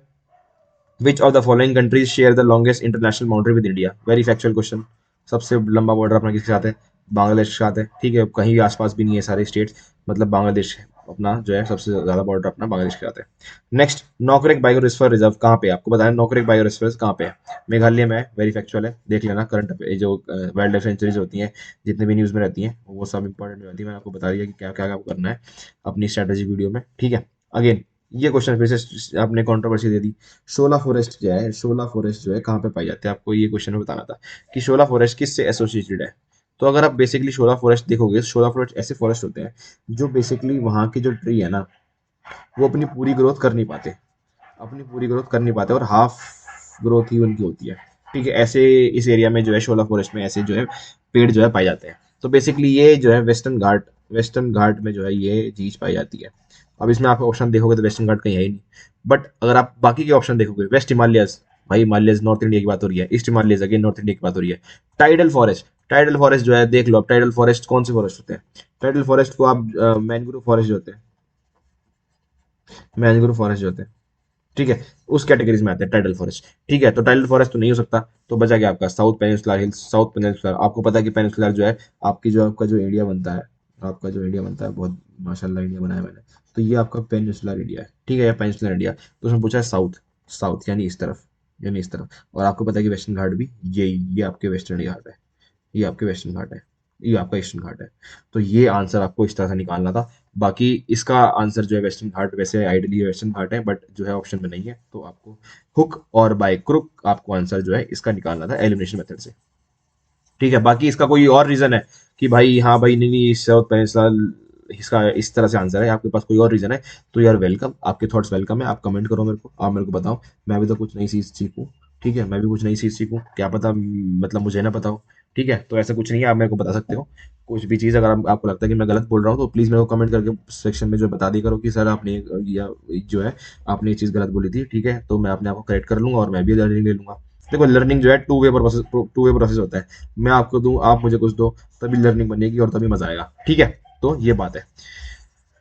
विच of the following countries share the longest international boundary with India? Very factual question. सबसे लंबा बॉर्डर अपना किसके साथ है? बांग्लादेश के साथ है। ठीक है, कहीं भी आसपास भी नहीं है सारे स्टेट्स, मतलब बांग्लादेश अपना जो है सबसे ज्यादा बॉर्डर अपना बांग्लादेश के साथ है। नेक्स्ट, नौकरेक बायोस्फीयर रिजर्व कहाँ पे है? आपको बताया नौकरेक बायोस्फीयर कहाँ पे है? मेघालय में है, वेरी फैक्चुअल है, देख लेना। करंट जो वाइल्ड लाइफ सेंचुरीज होती हैं, जितने भी न्यूज़ में रहती हैं, वो सब इंपॉर्टेंट हो जाती है। मैंने आपको बता दिया कि क्या क्या करना है अपनी स्ट्रेटेजी वीडियो में। ठीक है, अगेन ये क्वेश्चन फिर से आपने कंट्रोवर्सी दे दी। शोला फॉरेस्ट जो है, शोला फॉरेस्ट जो है कहाँ पे पाई जाती है? आपको ये क्वेश्चन में बताना था कि शोला फॉरेस्ट किससे एसोसिएटेड है। तो अगर आप बेसिकली शोला फॉरेस्ट देखोगे, शोला फॉरेस्ट ऐसे फॉरेस्ट होते हैं जो बेसिकली वहाँ की जो ट्री है ना, वो अपनी पूरी ग्रोथ कर नहीं पाते, अपनी पूरी ग्रोथ कर नहीं पाते, और हाफ ग्रोथ ही उनकी होती है। ठीक है, ऐसे इस एरिया में जो है शोला फॉरेस्ट में ऐसे जो है पेड़ जो है पाए जाते हैं। तो बेसिकली ये जो है वेस्टर्न घाट में जो है ये चीज पाई जाती है। अब इसमें आप ऑप्शन देखोगे तो वेस्टर्न घाट कहीं है ही नहीं, बट अगर आप बाकी के ऑप्शन देखोगे, वेस्ट हिमालयस, भाई हिमालयस नॉर्थ इंडिया की बात हो रही है, east Himalayas again north India की बात हो रही है। टाइडल फॉरेस्ट, टाइडल फॉरेस्ट जो है देख लो, अब टाइडल फॉरेस्ट कौन से फॉरेस्ट होते हैं? टाइडल फॉरेस्ट को आप मैनग्रोव फॉरेस्ट जो होते हैं, मैनग्रोव फॉरेस्ट जो होते हैं, ठीक है, उस कैटेगरीज में आते हैं टाइडल फॉरेस्ट। ठीक है, तो टाइडल फॉरेस्ट तो नहीं हो सकता, तो बचा गया आपका south peninsular hills. South peninsular, आपको पता है कि पेनिनसुलर जो है आपकी जो आपका जो इंडिया बनता है, आपका जो इंडिया बनता है, बहुत माशाल्लाह इंडिया बनाया मैंने, तो ये आपका पेनिनसुलर इंडिया है। ठीक है, या पेनिनसुलर इंडिया, तो उसमें पूछा है साउथ, साउथ यानी इस तरफ, यानी इस तरफ। और आपको पता है कि वेस्टर्न घाट भी ये आपके वेस्टर्न घाट है, ये आपके वेस्टर्न घाट है, ये आपका ईस्टर्न घाट है। तो ये आंसर आपको इस तरह से निकालना था। बाकी इसका आंसर जो है वेस्टर्न घाट, वैसे आइडियली वेस्टर्न घाट है, बट जो है ऑप्शन में नहीं है, तो आपको हुक और बाय क्रुक आपको आंसर जो है इसका निकालना था एलिमिनेशन मेथड से। ठीक है, बाकी इसका कोई और रीजन है कि भाई हाँ भाई नहीं नहीं साउथ पेनिनसुला इसका इस तरह से आंसर है, आपके पास कोई और रीजन है, तो यार वेलकम, आपके थॉट्स वेलकम है, आप कमेंट करो मेरे को, आप मेरे को बताओ, मैं भी तो कुछ नई चीज सीखूं। ठीक है, मैं भी कुछ नई चीज सीखूं, क्या पता मतलब मुझे ना पता हो। ठीक है, तो ऐसा कुछ नहीं है, आप मेरे को बता सकते हो कुछ भी चीज़। अगर आपको लगता है कि मैं गलत बोल रहा हूँ, तो प्लीज़ मेरे को कमेंट करके सेक्शन में जो बता दिया करो कि सर आपने या जो है आपने ये चीज़ गलत बोली थी। ठीक है, तो मैं अपने आप को करेक्ट कर लूंगा और मैं भी लर्निंग ले लूंगा। देखो लर्निंग जो है टू वे प्रोसेस होता है। मैं आपको दूं, आप मुझे कुछ दो, तभी लर्निंग बनेगी और तभी मजा आएगा। ठीक है, तो ये बात है।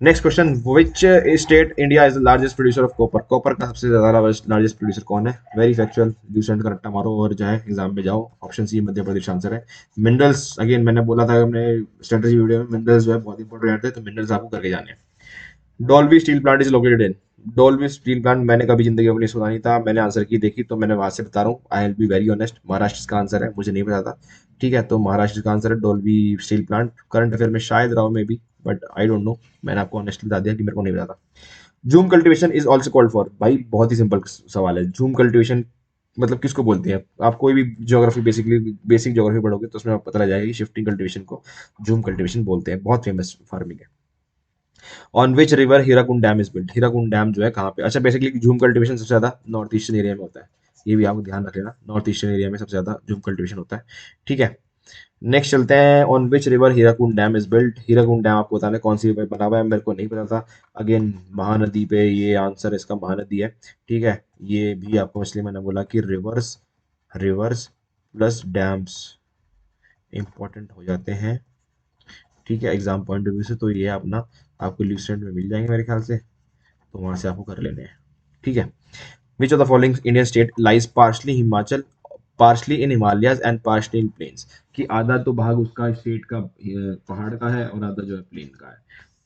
Next question, which state India is the largest producer of copper? Copper का सबसे ज्यादा लार्जेस्ट प्रोड्यूसर कौन है? वेरी फैक्चुअल, ल्यूसेंट का रट्टा मारो और जो है एग्जाम में जाओ। Option C Madhya Pradesh answer है। मिनरल्स, अगेन मैंने बोला था अपने स्ट्रेटजी वीडियो में, मिनरल्स जो है बहुत इंपॉर्टेंट रहते हैं, तो मिनरल्स आपको करके जाने हैं। Dolby steel plant is located in? Dolby steel plant मैंने कभी जिंदगी में नहीं सुना नहीं था, मैंने आंसर की देखी तो मैंने वहां से बता रहा हूँ। I will be very honest, Maharashtra का आंसर है, मुझे नहीं पता था। ठीक है, तो महाराष्ट्र का आंसर है Dolby steel plant. Current affair में शायद रहा में भी, बट आई डोंट नो। मैंने आपको ऑनेस्टली बता दिया कि मेरे को नहीं पता था। Zoom cultivation is also called for? भाई बहुत ही सिंपल सवाल है। जूम कल्टीवेशन मतलब किसको बोलते हैं? आप कोई भी ज्योग्राफी, बेसिक ज्योग्राफी पढ़ोगे तो उसमें आपको पता लग जाएगा कि शिफ्टिंग कल्टीवेशन को जूम कल्टीवेशन बोलते हैं। बहुत फेमस फार्मिंग है। On which river Hirakud dam is built? Hirakud dam जो है कहाँ पे? अच्छा, बेसिकली झूम कल्टीवेशन सबसे ज्यादा नॉर्थ ईस्टर्न एरिया में होता है। ये भी आपको ध्यान रख लेना, नॉर्थ ईस्टर्न एरिया में सबसे ज्यादा झूम कल्टीवेशन होता है। ठीक है, नेक्स्ट चलते हैं। On which river Hirakud dam is built? Hirakud dam आपको बताना है कौन सी रिवर बना हुआ है, मेरे को नहीं पता था। अगेन महानदी पे, ये आंसर इसका महानदी है। ठीक है, ये भी आपको इसलिए मैंने बोला कि reverse reverse plus dams important हो जाते हैं। ठीक है, एग्जाम पॉइंट ऑफ व्यू से, तो ये अपना आपको ल्यूसेंट में मिल जाएंगे मेरे ख्याल से, तो वहां से आपको कर लेने हैं। ठीक है, which of the following Indian state lies partly Himachal, partly in Himalayas and partly in plains? कि आधा तो भाग उसका स्टेट का पहाड़ का है और आधा जो है प्लेन का है।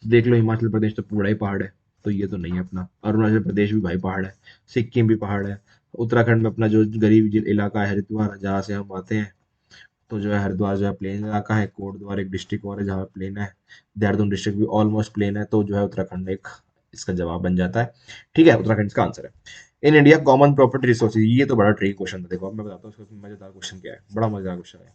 तो देख लो, हिमाचल प्रदेश तो पूरा ही पहाड़ है, तो ये तो नहीं है अपना। अरुणाचल प्रदेश भी भाई पहाड़ है, सिक्किम भी पहाड़ है। उत्तराखंड में अपना जो गरीब इलाका है हरिद्वार, जहाँ से हम आते हैं, तो जो है हरिद्वार जो है प्लेन इलाका है। कोटद्वार एक डिस्ट्रिक्ट और है जहाँ प्लेन है। देहरादून डिस्ट्रिक्ट भी ऑलमोस्ट प्लेन है, तो जो है उत्तराखंड एक इसका जवाब बन जाता है। ठीक है, उत्तराखंड इसका आंसर है। इन इंडिया कॉमन प्रॉपर्टी रिसोर्सेज, ये तो बड़ा ट्रिकी क्वेश्चन था। देखो अब मैं बताता हूँ इसका मजेदार क्वेश्चन क्या है, बड़ा मजेदार क्वेश्चन है।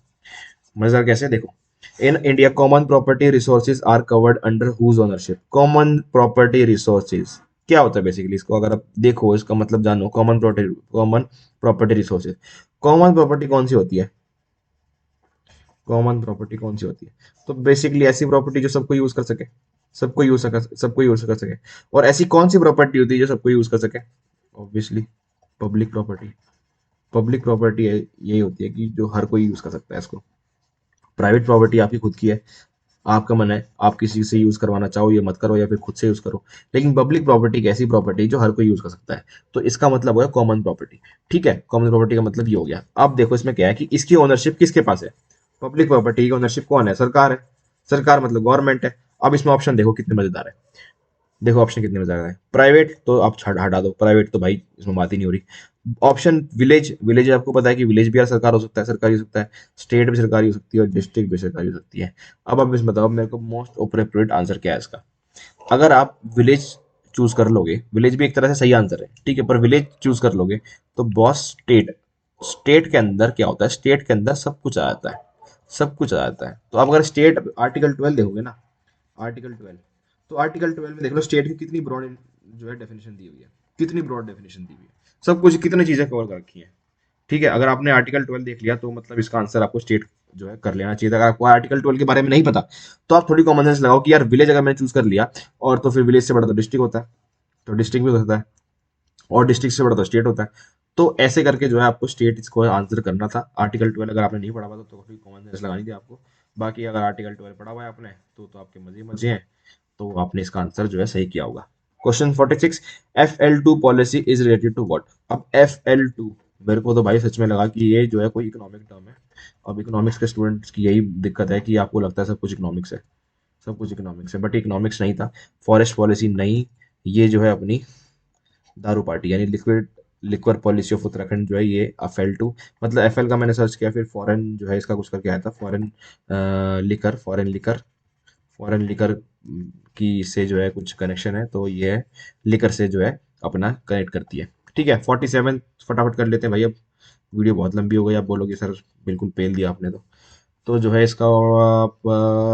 मजेदार कैसे, देखो। In India common property resources are covered under whose ownership? Common property resources क्या होता है बेसिकली? इसको अगर आप देखो, इसका मतलब जानो। Common property resources, common property कौन सी होती है? कॉमन प्रॉपर्टी कौन सी होती है? तो बेसिकली ऐसी प्रॉपर्टी जो सबको यूज कर सके, सबको यूज कर सके। और ऐसी कौन सी प्रॉपर्टी होती है जो सबको यूज कर सके? Obviously public property. Public property यही होती है कि जो हर कोई यूज कर सकता है इसको। प्राइवेट प्रॉपर्टी आपकी खुद की है, आपका मन है, आप किसी से यूज करवाना चाहो ये मत करो, या फिर खुद से यूज करो। लेकिन पब्लिक प्रॉपर्टी एक ऐसी प्रॉपर्टी जो हर कोई यूज कर सकता है, तो इसका मतलब है कॉमन प्रॉपर्टी। ठीक है, कॉमन प्रॉपर्टी का मतलब ये हो गया। अब देखो इसमें क्या है कि इसकी ओनरशिप किसके पास है? पब्लिक प्रॉपर्टी की ओनरशिप कौन है? सरकार है। सरकार मतलब गवर्नमेंट है। अब इसमें ऑप्शन देखो कितने मजेदार है। देखो ऑप्शन कितने मजेदार है। प्राइवेट तो आप हटा दो, प्राइवेट तो भाई इसमें बात ही नहीं हो रही। ऑप्शन विलेज, विलेज आपको पता है कि विलेज भी यार सरकार हो सकता है, सरकारी हो सकता है। स्टेट भी सरकारी हो सकती है और डिस्ट्रिक्ट भी सरकारी हो सकती है। अब आप इस बताओ मेरे को, मोस्ट अप्रोप्रिएट आंसर क्या है इसका? अगर आप विलेज चूज कर लोगे, विलेज भी एक तरह से सही आंसर है, ठीक है, पर विलेज चूज कर लोगे तो बॉस स्टेट, स्टेट के अंदर क्या होता है? स्टेट के अंदर सब कुछ आ जाता है, सब कुछ आ जाता है। तो आप अगर स्टेट आर्टिकल 12 देखोगे ना, आर्टिकल 12, तो आर्टिकल 12 में देख लो स्टेट की कितनी ब्रॉड जो है डेफिनेशन दी हुई है, कितनी ब्रॉड डेफिनेशन दी हुई है, सब कुछ कितनी चीजें कवर कर रखी हैं। ठीक है, अगर आपने आर्टिकल 12 देख लिया तो मतलब इसका आंसर आपको स्टेट जो है कर लेना चाहिए था। अगर आपको आर्टिकल 12 के बारे में नहीं पता, तो आप थोड़ी कॉमन सेंस लगाओ कि यार विलेज अगर मैंने चूज कर लिया, और तो फिर विलेज से बड़ा तो डिस्ट्रिक्ट होता है, तो डिस्ट्रिक्ट भी हो सकता है, और डिस्ट्रिक्ट से बड़ा तो स्टेट होता है। तो ऐसे करके जो है आपको स्टेट इसको आंसर करना था। आर्टिकल 12 अगर आपने नहीं पढ़ा हुआ तो कोई कॉमन सेंस लगानी थी आपको। बाकी अगर आर्टिकल 12 पढ़ा हुआ है आपने, तो आपके मजे ही मजे हैं। तो आपने इसका आंसर जो है सही किया होगा। Question 46, FL2 policy is related to what? अब FL2, मेरे को तो भाई सच में लगा कि ये जो है कोई इकोनॉमिक टर्म है। अब इकोनॉमिक्स के स्टूडेंट्स की यही दिक्कत है कि आपको लगता है सब कुछ इकोनॉमिक्स है, सब कुछ इकोनॉमिक्स है, बट इकोनॉमिक्स नहीं था। फॉरेस्ट पॉलिसी नहीं, ये जो है अपनी दारू पार्टी यानी liquid liquor policy of Uttarakhand जो है ये FL2। मतलब FL का मैंने सर्च किया, फिर फॉरेन जो है इसका कुछ करके आया था, फॉरेन लिकर, फॉरेन लिकर की से जो है कुछ कनेक्शन है, तो ये है लिकर से जो है अपना कनेक्ट करती है। ठीक है, 47 फटाफट कर लेते हैं भाई। अब वीडियो बहुत लंबी हो गई, आप बोलोगे सर बिल्कुल पेल दिया आपने। तो जो है इसका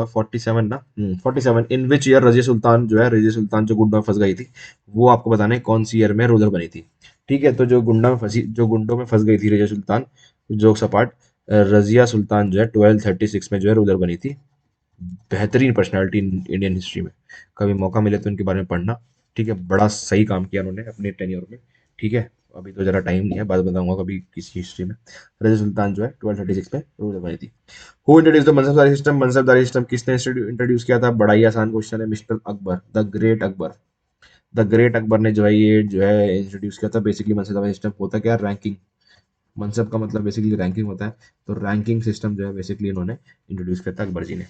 47 ना, 47, इन विच ईयर रजिया सुल्तान जो है, रजिया सुल्तान जो गुंडों में फंस गई थी, वो आपको बताना है कौन सी ईयर में रूलर बनी थी। ठीक है, तो जो गुंडों में फंस गई थी रजिया सुल्तान, जो सपाट रजिया सुल्तान जो है 1236 में जो है रूलर बनी थी। बेहतरीन पर्सनालिटी इंडियन हिस्ट्री में, कभी मौका मिले तो इनके बारे में पढ़ना। ठीक है, बड़ा सही काम किया उन्होंने अपने टेन्योर में। ठीक है, अभी तो ज़रा टाइम नहीं है, बाद में बताऊंगा कभी किसी हिस्ट्री में। रज़ा सुल्तान जो है 1236 में रूल करवाई थी। Who introduce the मनसबदारी system? मनसबदारी system किसने इंट्रोड्यूस किया था? बड़ा ही आसान क्वेश्चन है, mister Akbar, the great Akbar. The great Akbar ने जो है ये जो है इंट्रोड्यूस किया था। बेसिकली मनसबदारी सिस्टम होता क्या है? रैंकिंग। मनसब का मतलब बेसिकली रैंकिंग होता है, तो रैंकिंग सिस्टम जो है बेसिकली इन्होंने इंट्रोड्यूस किया था अकबर जी ने।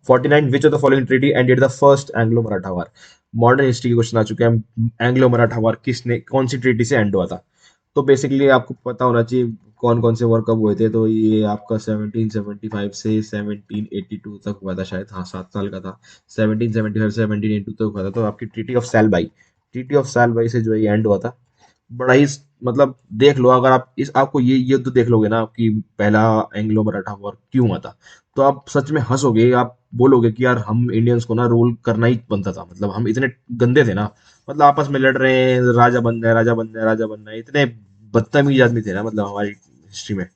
49 विच of the following treaty ended the first Anglo Maratha war? Modern history के क्वेश्चन आ चुके हैं। एंग्लो मराठा वार किसने, कौन सी ट्रीटी से एंड हुआ था? तो बेसिकली आपको पता होना चाहिए कौन कौन से वॉर कब हुए थे। तो ये आपका 1775 से 1782 तक हुआ था शायद, हाँ 7 साल का था। 1775 से 1782 तक हुआ था। तो आपकी ट्रीटी ऑफ सैलबाई, ट्रीटी ऑफ सैलबाई से जो है एंड हुआ था। बड़ा ही मतलब देख लो, अगर आप इस आपको ये युद्ध देख लोगे ना कि पहला एंग्लो मराठा वॉर क्यों हुआ था, तो आप सच में हंसोगे। आप बोलोगे कि यार हम इंडियंस को ना रूल करना ही बनता था, मतलब हम इतने गंदे थे ना। मतलब आपस में लड़ रहे हैं, राजा बनना है, राजा बनना है, राजा बनना है, इतने बदतमीज आदमी थे ना मतलब हमारी हिस्ट्री में।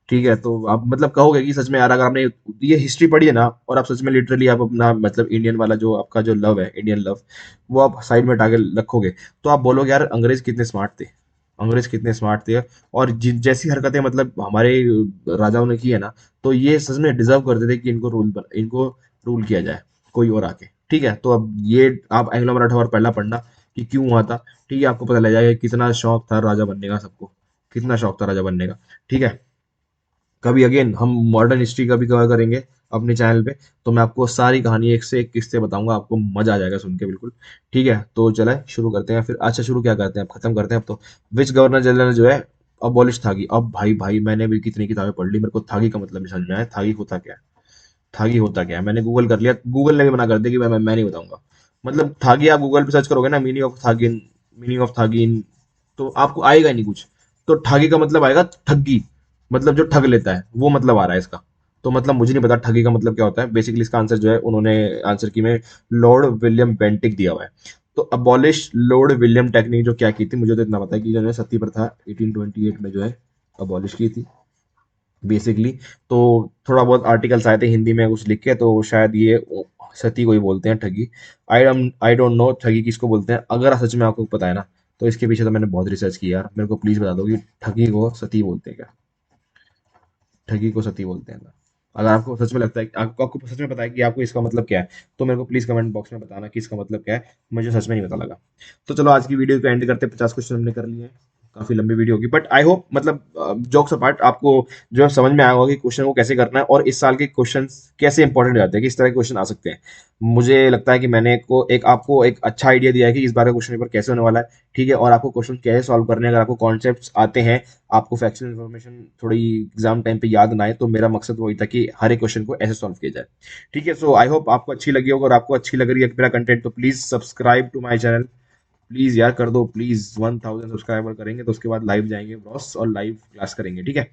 ठीक है, तो आप मतलब कहोगे कि सच में यार अगर आपने ये हिस्ट्री पढ़ी है ना, और आप सच में लिटरली आप अपना मतलब इंडियन वाला जो आपका जो लव है, इंडियन लव, वो आप साइड में हटा के रखोगे, तो आप बोलोगे यार अंग्रेज कितने स्मार्ट थे, अंग्रेज कितने स्मार्ट थे। और जैसी हरकतें मतलब हमारे राजाओं ने की है ना, तो ये सच में डिजर्व करते थे कि इनको रूल किया जाए कोई और आके। ठीक है, तो अब ये आप एंग्लो मराठा और पहला पढ़ना कि क्यों हुआ था। ठीक है, आपको पता लग जाएगा कि कितना शौक था राजा बनने का सबको, कितना शौक था राजा बनने का। ठीक है, कभी अगेन हम मॉडर्न हिस्ट्री का भी कवर करेंगे अपने चैनल पे। तो मैं आपको सारी कहानी एक से एक किस्से बताऊंगा, आपको मजा आ जाएगा सुन के बिल्कुल। ठीक है, तो चले शुरू करते हैं फिर। अच्छा शुरू क्या करते हैं, अब खत्म करते हैं अब तो। विच गवर्नर जनरल ने जो है अबॉलिश थागी? अब भाई भाई मैंने भी कितनी किताबें पढ़ ली, मेरे को थागी का मतलब नहीं समझ में आया। थागी होता क्या है? थागी होता क्या है? मैंने गूगल कर लिया, गूगल ने भी मना कर दिया कि मैं नहीं बताऊंगा। मतलब थागी आप गूगल पे सर्च करोगे ना, मीनिंग ऑफ थागिन, मीनिंग ऑफ थागिन, तो आपको आएगा ही नहीं कुछ। तो ठगी का मतलब आएगा ठगी, मतलब जो ठग लेता है वो मतलब आ रहा है इसका। तो मतलब मुझे नहीं पता ठगी का मतलब क्या होता है। बेसिकली इसका आंसर जो है उन्होंने आंसर की में लॉर्ड विलियम बेंटिक दिया हुआ है। तो अबॉलिश लॉर्ड विलियम टेक्निक जो क्या की थी, मुझे तो इतना पता है कि इन्होंने सती प्रथा 1828 में जो है अबॉलिश की थी बेसिकली। तो थोड़ा बहुत आर्टिकल्स आए थे हिंदी में कुछ लिख के, तो शायद ये सती को ही बोलते हैं ठगी। आई डोंट नो ठगी किसको बोलते हैं। अगर सच में आपको पता है ना, तो इसके पीछे तो मैंने बहुत रिसर्च किया यार, मेरे को प्लीज बता दो कि ठगी को सती बोलते हैं क्या? ठगी को सती बोलते हैं ना? अगर आपको सच में लगता है, आपको सच में पता है कि आपको इसका मतलब क्या है, तो मेरे को प्लीज कमेंट बॉक्स में बताना कि इसका मतलब क्या है। मुझे सच में नहीं पता लगा। तो चलो आज की वीडियो को एंड करते हैं, 50 क्वेश्चन हमने कर लिए हैं। काफी लंबी वीडियो होगी, बट आई होप मतलब जोक्स अपार्ट आपको जो है समझ में आया होगा कि क्वेश्चन को कैसे करना है, और इस साल के क्वेश्चन कैसे इंपॉर्टेंट हो जाते हैं, किस तरह के क्वेश्चन आ सकते हैं। मुझे लगता है कि मैंने को एक आपको एक अच्छा आइडिया दिया है कि इस बार का क्वेश्चन पेपर कैसे होने वाला है। ठीक है, और आपको क्वेश्चन कैसे सॉल्व करने हैं, अगर आपको कॉन्सेप्ट्स आते हैं, आपको फैक्चुअल इन्फॉर्मेशन थोड़ी एग्जाम टाइम पे याद ना आए, तो मेरा मकसद वही था कि हर एक क्वेश्चन को ऐसे सॉल्व किया जाए। ठीक है, सो आई होप आपको अच्छी लगी होगी, और आपको अच्छी लग रही है मेरा कंटेंट, तो please subscribe to my channel. Please यार कर दो प्लीज, 1000 सब्सक्राइबर करेंगे तो उसके बाद लाइव जाएंगे बॉस, और लाइव क्लास करेंगे। ठीक है,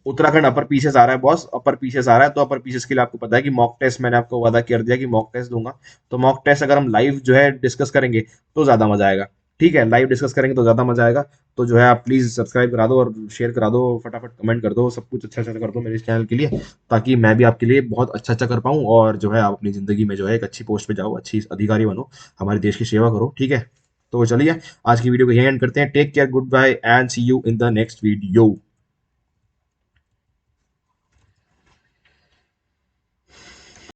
उत्तराखंड अपर पीसेस आ रहा है बॉस, अपर पीसेस आ रहा है, तो अपर पीसेस के लिए आपको पता है कि मॉक टेस्ट मैंने आपको वादा कर दिया कि मॉक टेस्ट दूंगा। तो मॉक टेस्ट अगर हम लाइव जो है डिस्कस करेंगे तो ज्यादा मजा आएगा। ठीक है, लाइव डिस्कस करेंगे तो ज्यादा मजा आएगा। तो जो है आप प्लीज सब्सक्राइब करा दो और शेयर करा दो, फटाफट कमेंट कर दो, सब कुछ अच्छा अच्छा कर दो मेरे इस चैनल के लिए, ताकि मैं भी आपके लिए बहुत अच्छा अच्छा कर पाऊँ, और जो है आप अपनी जिंदगी में जो है एक अच्छी पोस्ट पे जाओ, अच्छी अधिकारी बनो, हमारे देश की सेवा करो। ठीक है, तो चलिए आज की वीडियो को यहीं एंड करते हैं। Take care, good bye and see you in the next video.